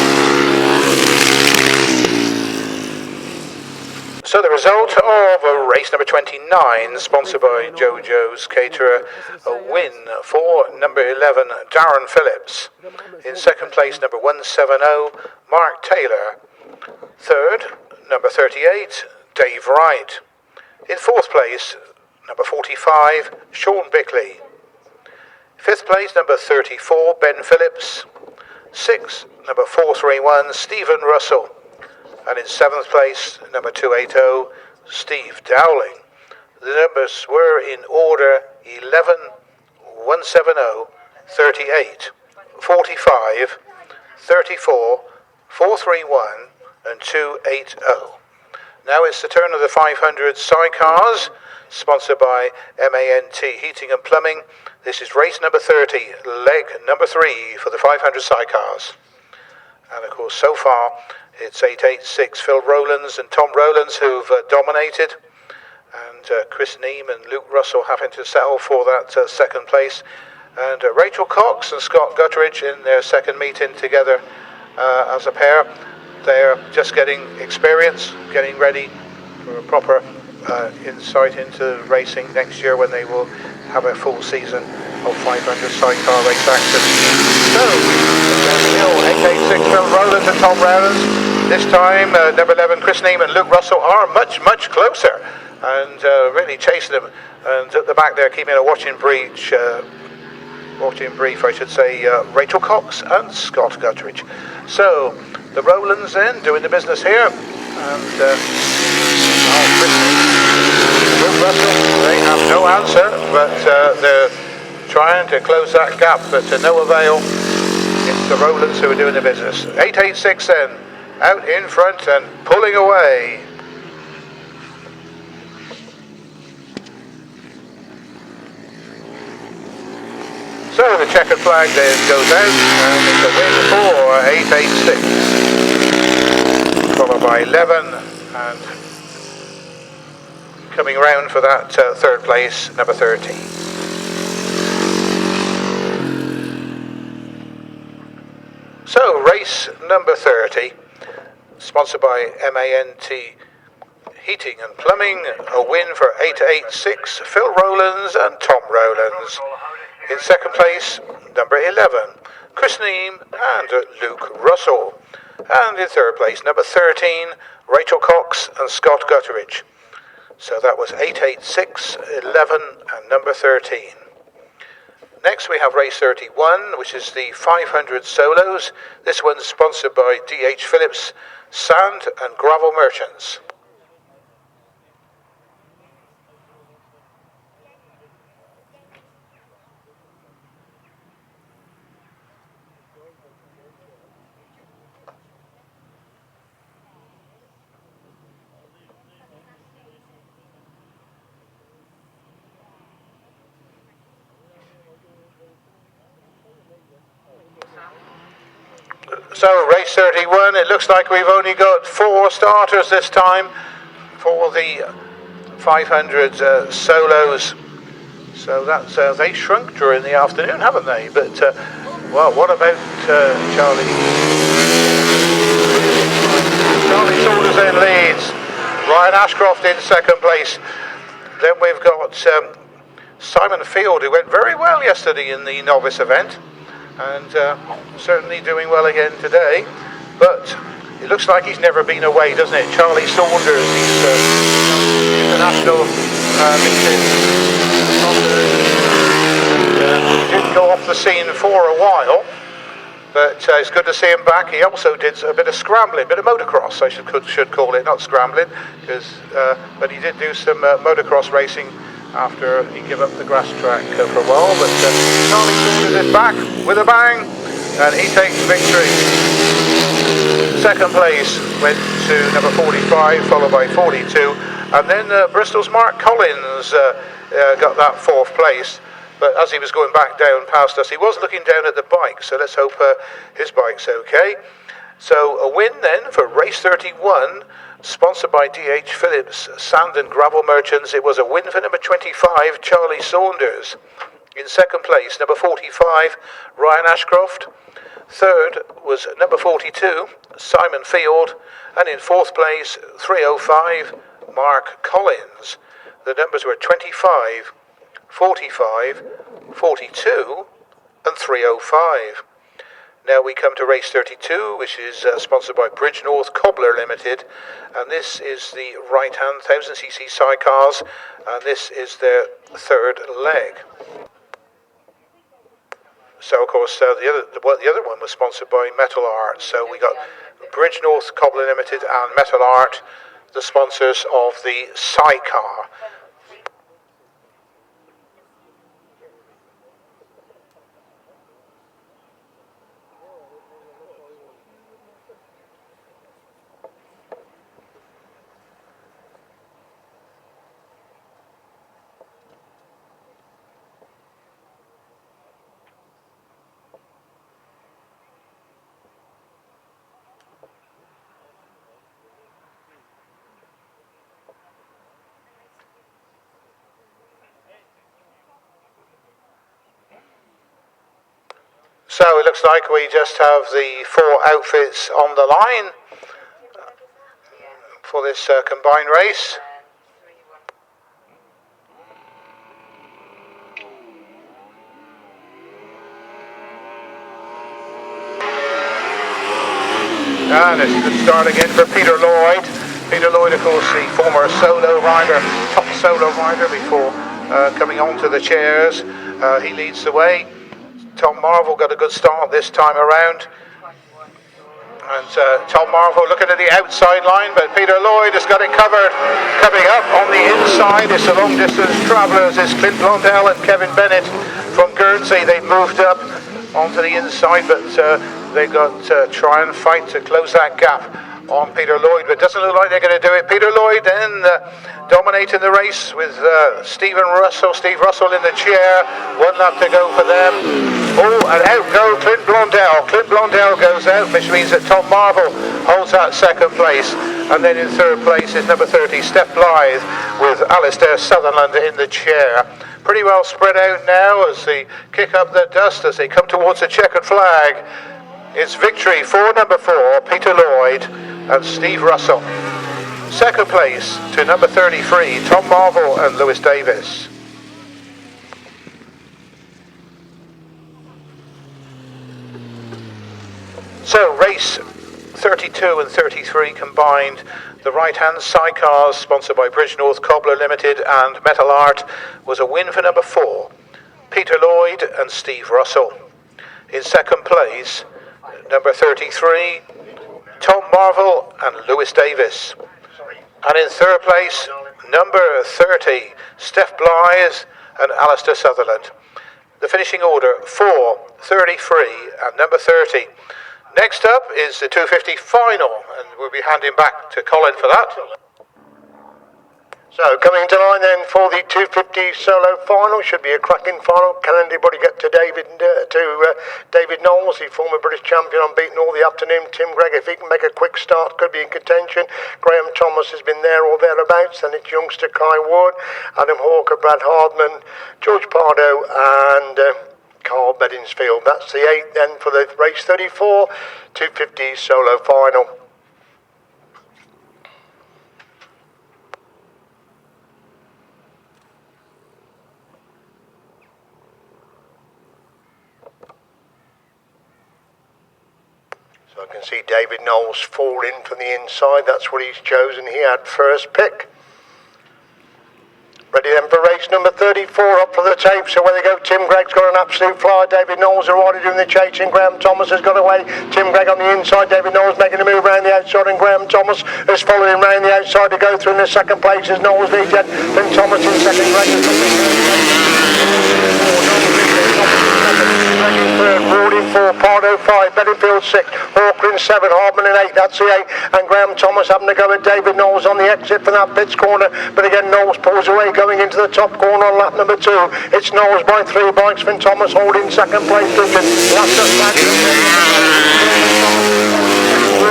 So the result of race number 29, sponsored by JoJo's Caterer, a win for number 11, Darren Phillips. In second place, number 170, Mark Taylor. Third, number 38, Dave Wright. In fourth place, number 45, Shaun Bickley. Fifth place, number 34, Ben Phillips. Sixth, number 431, Stephen Russell. And in seventh place, number 280, Steve Dowling. The numbers were in order 11, 170, 38, 45, 34, 431 and 280. Now it's the turn of the 500 Sidecars, sponsored by MANT Heating and Plumbing. This is race number 30, leg number 3 for the 500 Sidecars. And of course, so far, it's 886 Phil Rowlands and Tom Rowlands who've dominated. And Chris Neame and Luke Russell having to settle for that second place. And Rachel Cox and Scott Gutteridge in their second meeting together as a pair. They're just getting experience, getting ready for a proper insight into racing next year when they will have a full season of 500 sidecar race action. So, 886 Phil Rowlands and Tom Rowlands. This time, number 11 Chris Neame and Luke Russell are much closer and really chasing them. And at the back there, keeping a watching brief, I should say, Rachel Cox and Scott Gutteridge. So, the Rowlands then doing the business here, and Luke Russell, they have no answer, but they're trying to close that gap, but to no avail. It's the Rowlands who are doing the business. 886 then, out in front and pulling away. So the checkered flag then goes out, and it's a win for 886. Followed by 11, and coming round for that third place, number 13. So race number 30, sponsored by MANT Heating and Plumbing, a win for 886 Phil Rowlands and Tom Rowlands. In second place, number 11, Chris Neame and Luke Russell. And in third place, number 13, Rachel Cox and Scott Gutteridge. So that was 886, 11 and number 13. Next we have race 31, which is the 500 solos. This one's sponsored by DH Phillips, Sand and Gravel Merchants. So race 31, it looks like we've only got 4 starters this time for the 500 solos. So that's they shrunk during the afternoon, haven't they? But well, what about Charlie? Charlie Saunders in leads. Ryan Ashcroft in second place. Then we've got Simon Field, who went very well yesterday in the novice event. And certainly doing well again today, but it looks like he's never been away, doesn't it? Charlie Saunders, he's international meeting. He didn't go off the scene for a while, but it's good to see him back. He also did a bit of scrambling, a bit of motocross, I should call it, not scrambling, because but he did do some motocross racing after he gave up the grass track for a while. But Charlie Saunders is back with a bang, and he takes victory. Second place went to number 45, followed by 42, and then Bristol's Mark Collins got that 4th place. But as he was going back down past us, he was looking down at the bike, so let's hope his bike's okay. So a win then for race 31, sponsored by DH Phillips, Sand and Gravel Merchants. It was a win for number 25, Charlie Saunders. In second place, number 45, Ryan Ashcroft. Third was number 42, Simon Field. And in fourth place, 305, Mark Collins. The numbers were 25, 45, 42 and 305. Now we come to race 32, which is sponsored by Bridgenorth Cobbler Limited, and this is the right-hand 1000cc sidecars, and this is their third leg. So of course the other one was sponsored by Metal Art. So we got Bridgenorth Cobbler Limited and Metal Art, the sponsors of the sidecar. So it looks like we just have the 4 outfits on the line for this combined race. And it's the start again for Peter Lloyd. Peter Lloyd, of course, the former solo rider, top solo rider before coming onto the chairs. He leads the way. Tom Marvel got a good start this time around. And Tom Marvel looking at the outside line, but Peter Lloyd has got it covered. Coming up on the inside, it's the long distance travellers. It's Clint Blondell and Kevin Bennett from Guernsey. They've moved up onto the inside, but they've got to try and fight to close that gap on Peter Lloyd, but it doesn't look like they're going to do it. Peter Lloyd then dominating the race with Steve Russell in the chair. 1 lap to go for them. Oh, and out goes Clint Blondell. Clint Blondell goes out, which means that Tom Marvel holds that second place. And then in third place is number 30, Steph Blythe, with Alistair Sutherland in the chair. Pretty well spread out now as they kick up the dust as they come towards the checkered flag. It's victory for number 4, Peter Lloyd and Steve Russell. Second place to number 33, Tom Marvel and Lewis Davis. So race 32 and 33 combined. The right-hand sidecars, sponsored by Bridgenorth Cobbler Limited and Metal Art, was a win for number 4, Peter Lloyd and Steve Russell. In second place, number 33, Tom Marvel and Lewis Davis. And in third place, number 30, Steph Blythe and Alistair Sutherland. The finishing order, 4, 33 and number 30. Next up is the 250 final, and we'll be handing back to Colin for that. So coming to line then for the 250 solo final, should be a cracking final. Can anybody get to David Knowles, the former British champion, unbeaten all the afternoon? Tim Gregg, if he can make a quick start, could be in contention. Graham Thomas has been there or thereabouts. Then it's youngster Kai Wood, Adam Hawker, Brad Hardman, George Pardoe and Karl Bedingfield. That's the 8 then for the race 34, 250 solo final. So I can see David Knowles fall in from the inside. That's what he's chosen. He had first pick. Ready then for race number 34, up for the tape. So where they go, Tim Gregg's got an absolute flyer. David Knowles already doing the chasing. Graham Thomas has got away. Tim Gregg on the inside. David Knowles making a move around the outside, and Graham Thomas is following around the outside to go through in the second place as Knowles leads yet. Then Thomas in second. Gregg is third, Ward in 4, Pardoe 5, Bedingfield 6, Hawker in 7, Hardman in 8, that's the 8, and Graham Thomas having to go with David Knowles on the exit from that pits corner, but again Knowles pulls away going into the top corner on lap number 2. It's Knowles by 3 bikes, Finn Thomas holding second place position.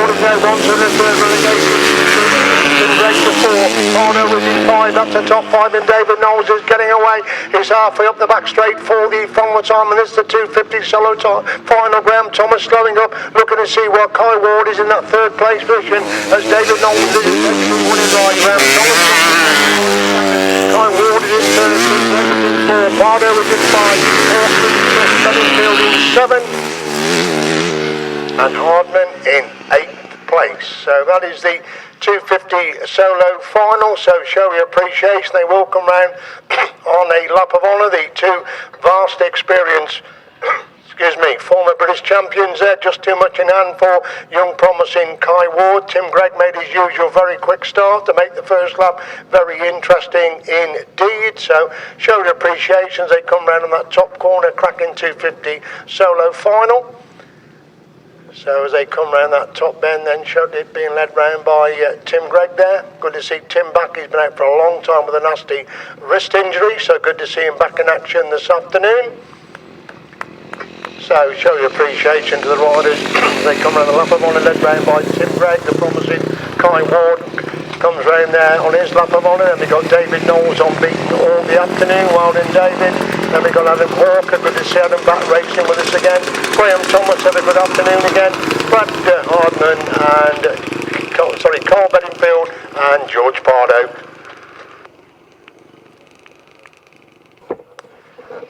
Ward has now gone to the third relegation. Break to 4. Pardoe was in 5 up to top 5, and David Knowles is getting away. He's halfway up the back straight for the final time, and this is the 250 solo time. Final Graham Thomas slowing up, looking to see what Kai Ward is in that third place position as David Knowles is actually winning right. Graham Thomas Kai Ward is in third, in 4, Pardoe is in 5, Bedingfield in 7, and Hardman in 8th place. So that is the 250 solo final, so show your appreciation. They will come round on a lap of honour, the two vast experience former British champions there, just too much in hand for young promising Kai Ward. Tim Gregg made his usual very quick start to make the first lap very interesting indeed, so show your appreciation as they come round on that top corner, cracking 250 solo final. So as they come round that top bend, then showed it being led round by Tim Gregg there. Good to see Tim back. He's been out for a long time with a nasty wrist injury, so good to see him back in action this afternoon. So show your appreciation to the riders. They come round the lap of honour, led round by Tim Gregg, the promising Kai Ward comes round there on his lap of honour. Then we got David Knowles on beaten all the afternoon, well done David. Then we got Adam Hawker, good to see Adam back racing with us again. Graham Thomas had a good afternoon again. Brad Hardman and Karl Bedingfield and George Pardoe.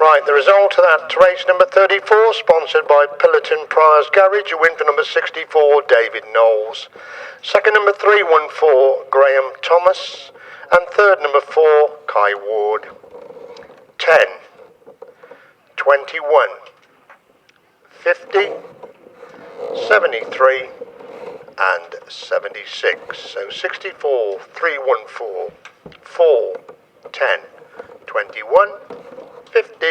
Right, the result of that race number 34, sponsored by Pillerton Priors Garage, a win for number 64, David Knowles. Second, number 314, Graham Thomas. And third, number 4, Kai Ward. 10, 21, 50, 73, and 76. So 64, 314, 4, 10, 21, 50,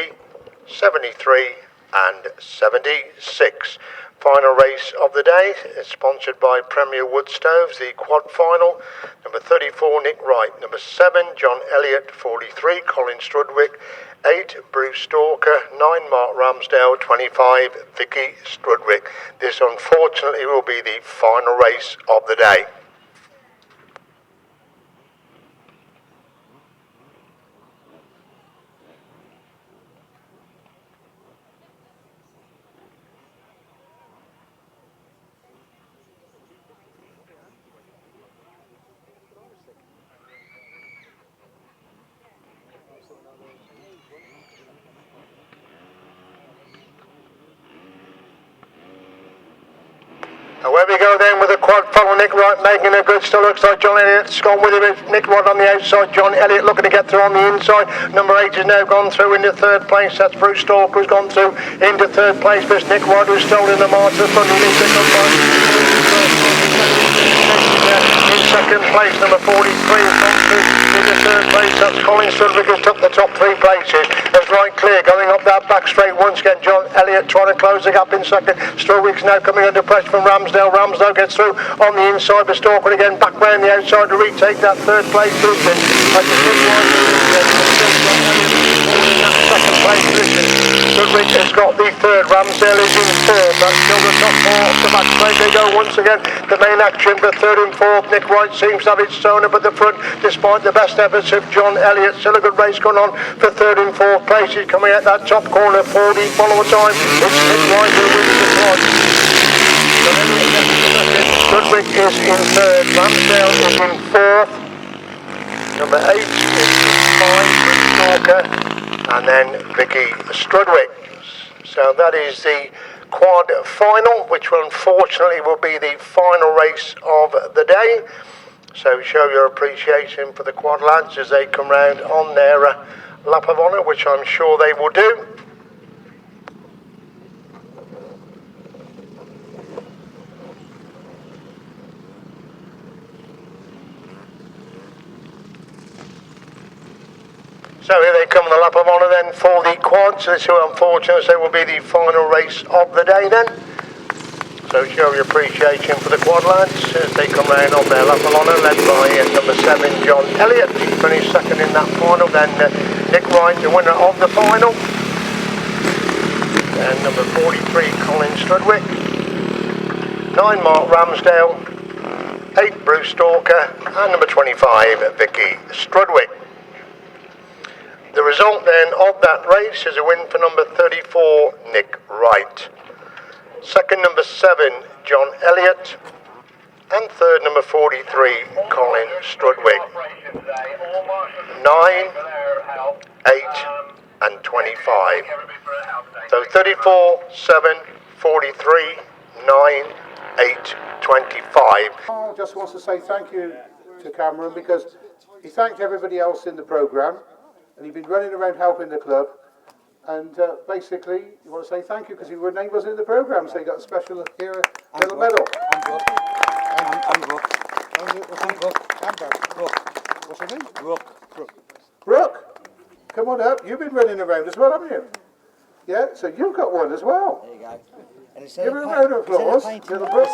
73 and 76. Final race of the day is sponsored by Premier Wood Stoves, the quad final. Number 34, Nick Wright. Number 7, John Elliott. 43, Colin Strudwick. 8, Bruce Stalker. 9, Mark Ramsdale. 25, Vicky Strudwick. This unfortunately will be the final race of the day. Away we go then with the quad funnel. Nick Wright making a good still looks like John Elliott's gone with him. Nick Wright on the outside, John Elliott looking to get through on the inside. Number 8 has now gone through into third place. That's Bruce Stalker who's gone through into third place. This Nick Wright who's stolen the march to the front. He needs to come by. In second place, number 43 has gone through into third place. That's Colin Strudwick who's took the top 3 places. There's Wright clear going up that back straight once again. John Elliott trying to close the gap in second. Strudwick's now coming under pressure from Ramsdale. Ramsdale gets through on the inside, but Stalker again back round the outside to retake that third place position. Second place position. Strudwick has got the third. Ramsdale is in fourth. That's still the top 4 off the back straight. They go once again. The main action for third and fourth. Nick Wright seems to have its sewn up at the front despite the best efforts of John Elliott. Still a good race going on for third and fourth places. Coming out that top corner for the follower time. It's Nick Wright who wins the quad. Strudwick is in third, Ramsdale is in fourth, number 8 is 5, Stalker, and then Vicky Strudwick. So that is the quad final, which will unfortunately will be the final race of the day. So show your appreciation for the quad lads as they come round on their lap of honour, which I'm sure they will do. So here they come on the lap of honour then for the quads. This will unfortunately will be the final race of the day then. So show your appreciation for the quad lads as they come round on their lap of honour, led by number 7 John Elliott. He finished second in that final. Then Nick Wright, the winner of the final. And number 43 Colin Strudwick. 9 Mark Ramsdale, 8 Bruce Stalker, and number 25 Vicky Strudwick. The result then of that race is a win for number 34 Nick Wright. Second, number 7 John Elliott, and third, number 43 Colin Strudwick. 9, 8 and 25. So 34, 7, 43, 9, 8, 25. Karl just wants to say thank you to Cameron because he thanked everybody else in the programme and he'd been running around helping the club, and basically you want to say thank you because your name wasn't in the programme, so you got a special here, little medal. What's your name? Brooke, come on up. You've been running around as well, haven't you? Yeah, so you've got one as well. There you go. And give her a round of applause. Little Brooke.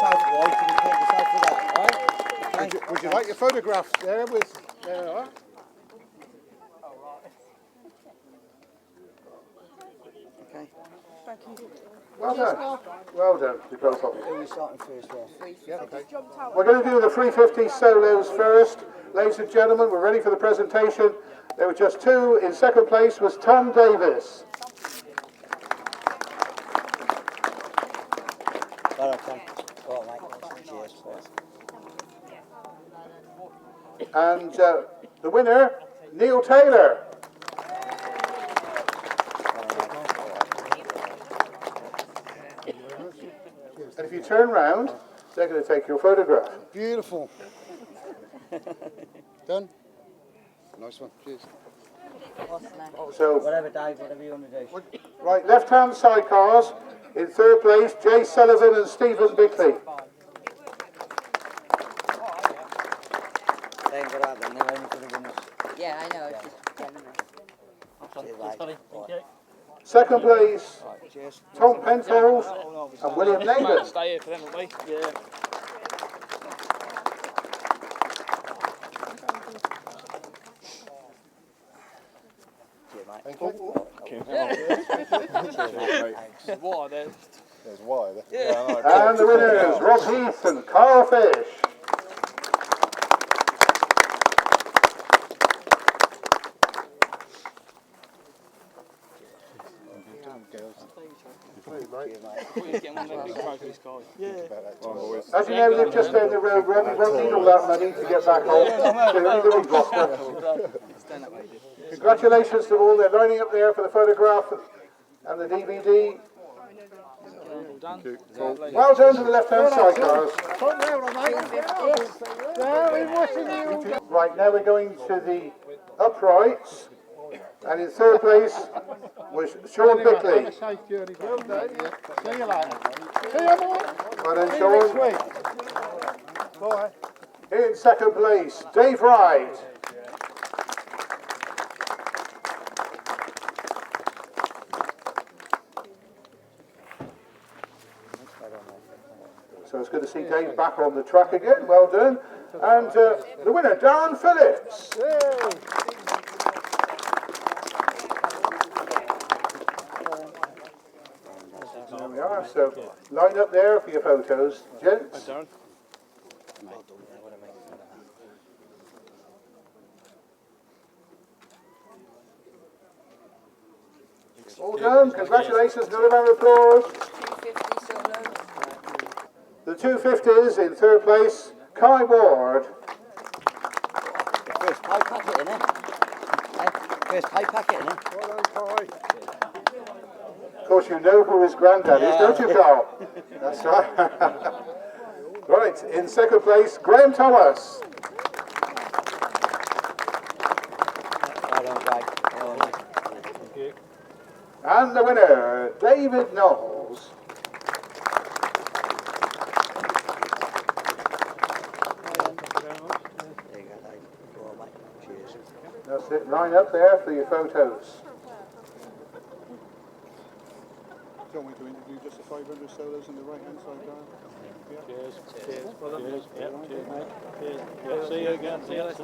Would you like your photograph there with... There you are. Okay. Thank you. Well done. Well done to both of you. Who are you starting first, Ross? Yeah, okay. We're going to do the 350 solos first. Ladies and gentlemen, we're ready for the presentation. There were just 2. In second place was Tom Davis. Well done, Tom. All right, mate. Cheers. And the winner, Neil Taylor. And if you turn round, they're going to take your photograph. Beautiful. Done? Nice one. Cheers. So, whatever, Dave, whatever you want to do. Right, left-hand sidecars. In third place, Jay Sullivan and Stephan Bickley. They ain't got out there, they're only for the winners. Yeah, I know. It's just Cheers, mate. Second place, Right, cheers. Tom Penfold and William Laban. Stay here for them, won't we? Yeah. Thank you. There's water there. There's wire there. Yeah. And the winners, Rob Heath and Karl Fish. As you know, they've just down the road, we won't need all that money to get back home. So only the wee Gloucester. Congratulations to all, they're lining up there for the photograph and the DVD. Well done to the left-hand side, Giles. Right, now we're going to the uprights. And in third place was Shaun Bickley. See you later. Well done, Shaun. In second place, Dave Wright. So it's good to see Dave back on the track again. Well done. And the winner, Darren Phillips. There we are. So line up there for your photos, gents. All done. Congratulations. Another round of applause. The 250s in third place, Kai Ward. The first pie packet, innit? First pie packet, innit? Well done, Kai. Of course, you know who his granddad is, don't you, Karl? That's right. Right, in second place, Graham Thomas. Well done, Greg. Well done. Thank you. And the winner, David Knowles. There you go, Dave. Go on, mate. Cheers. That's it, line up there for your photos. Do you want me to interview just the 500 solos on the right-hand side, Darren? Yeah. Cheers. Cheers. Well done. Cheers. Yeah. Cheers, mate. Cheers. Yeah. See you again. See you later.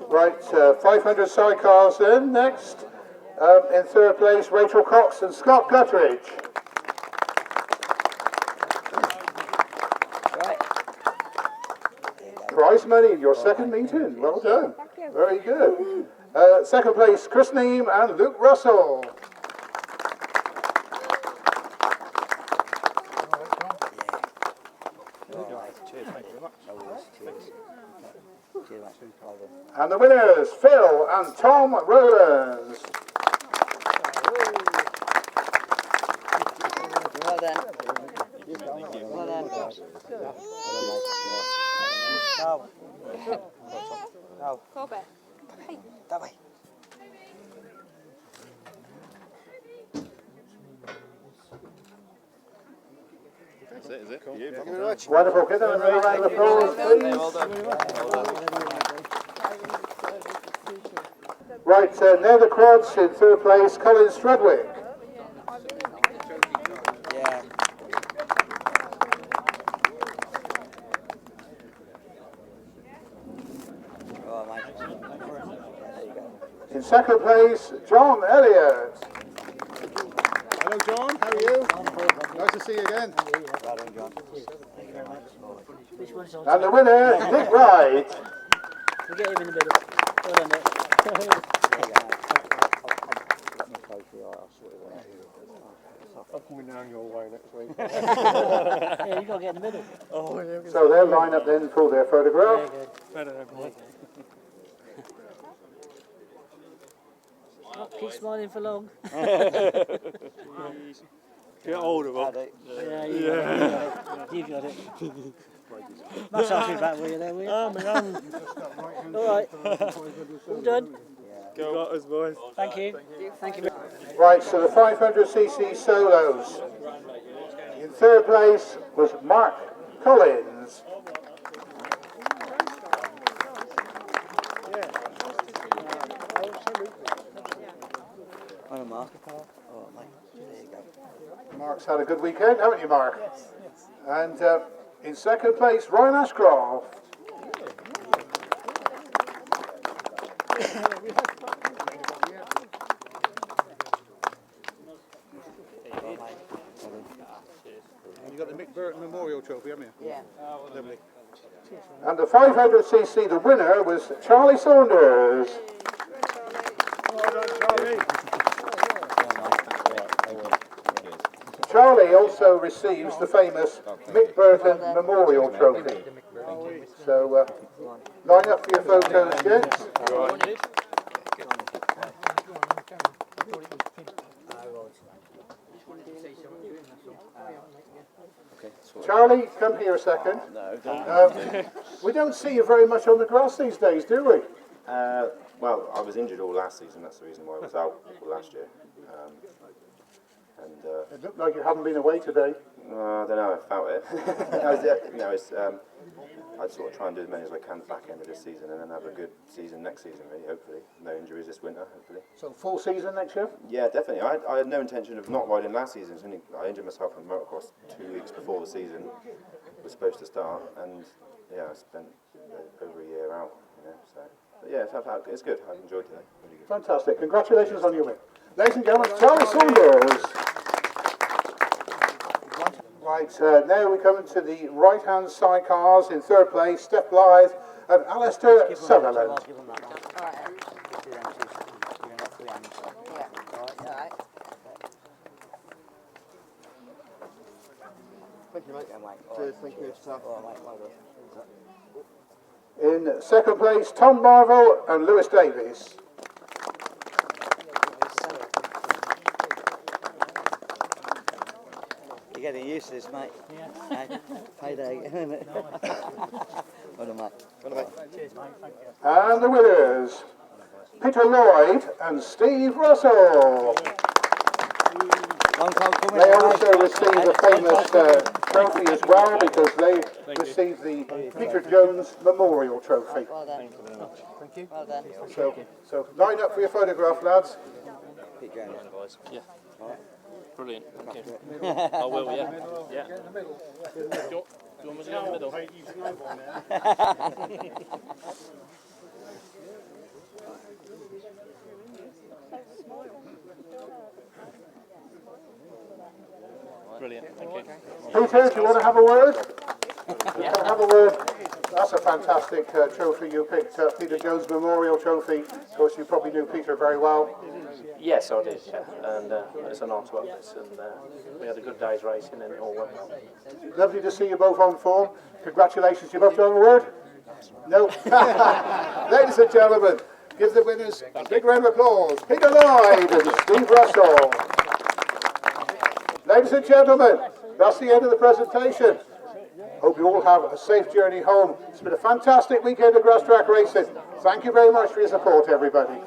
Right, 500 sidecars then, next. In third place, Rachel Cox and Scott Guttridge. prize money in your second meeting. Well done. Very good. Second place, Chris Neem and Luke Russell. And the winners, Phil and Tom Rowlands. Well done. Well done. Go back. Hey. That way. That's it, is it? Cool. Thank you very much. Wonderful. Give them another round of applause, please. Well done. Well done. Right, now the quads in third place, Colin Strudwick. Yeah. Oh, mate. There you go. In second place, John Elliott. Hello, John. How are you? Nice to see you again. Well done, John. Thank you very much. And the winner, Nick Wright. We'll get him in the middle. Well done, Nick. There you go. I'm coming down your way next week. Yeah, you've got to get in the middle. So they'll line up then for their photograph. Keep smiling for long. Get hold of How them. do- Yeah, you got it. Massage your back, will you there, will you? All right. All done. Go got us, boys. Thank you. Thank you. Right, so the 500cc solos. In third place was Mark Collins. On a marker, Karl. Oh, mate. There you go. Mark's had a good weekend, haven't you, Mark? And in second place, Ryan Ashcroft. You got the Mick Burton Memorial Trophy, haven't you? Yeah. Lovely. And the 500cc, the winner was Charlie Saunders. Charlie also receives the famous Mick Burton Memorial Trophy. So line up for your photos, gents. Charlie, come here a second. We don't see you very much on the grass these days, do we? Well, I was injured all last season. That's the reason why I was out all last year. It looked like you hadn't been away today. I don't know. I felt it. I'd sort of try and do as many as I can at the back end of this season, and then have a good season next season. Really, hopefully, no injuries this winter. Hopefully. So full season next year? Yeah, definitely. I had no intention of not riding last season. I injured myself in motocross 2 weeks before the season was supposed to start, and yeah, I spent over a year out. So but yeah, it's good. I've enjoyed today. Really good. Fantastic. Congratulations on your win. Ladies and gentlemen, Charlie Saunders. Right, now we come into the right-hand sidecars. In third place, Steph Blythe and Alistair Sutherland. Thank you, mate. Cheers, thank you. In second place, Tom Marvel and Lewis Davies. You're getting used to this, mate. Yeah. Payday. Well done, mate. Well done, mate. Cheers, mate. Thank you. And the winners, Peter Lloyd and Steve Russell. Long time coming. They also received a famous trophy as well, because they received the Peter Jones Memorial Trophy. Well done. Thank you very much. Thank you. Well done. So line up for your photograph, lads. Keep going, boys. Yeah. Brilliant. Thank you. I will, yeah. Yeah. Do you want me to go in the middle? Brilliant. Thank you. Peter, do you want to have a word? You can have a word. That's a fantastic trophy you picked, Peter Jones Memorial Trophy. Of course, you probably knew Peter very well. Yes, I did, yeah. And it's an honour to have this. And we had a good day's racing and it all went well. Lovely to see you both on form. Congratulations. You both done a word? No. Ladies and gentlemen, give the winners a big round of applause. Peter Lloyd and Steve Russell. Ladies and gentlemen, that's the end of the presentation. Hope you all have a safe journey home. It's been a fantastic weekend of grass track racing. Thank you very much for your support, everybody.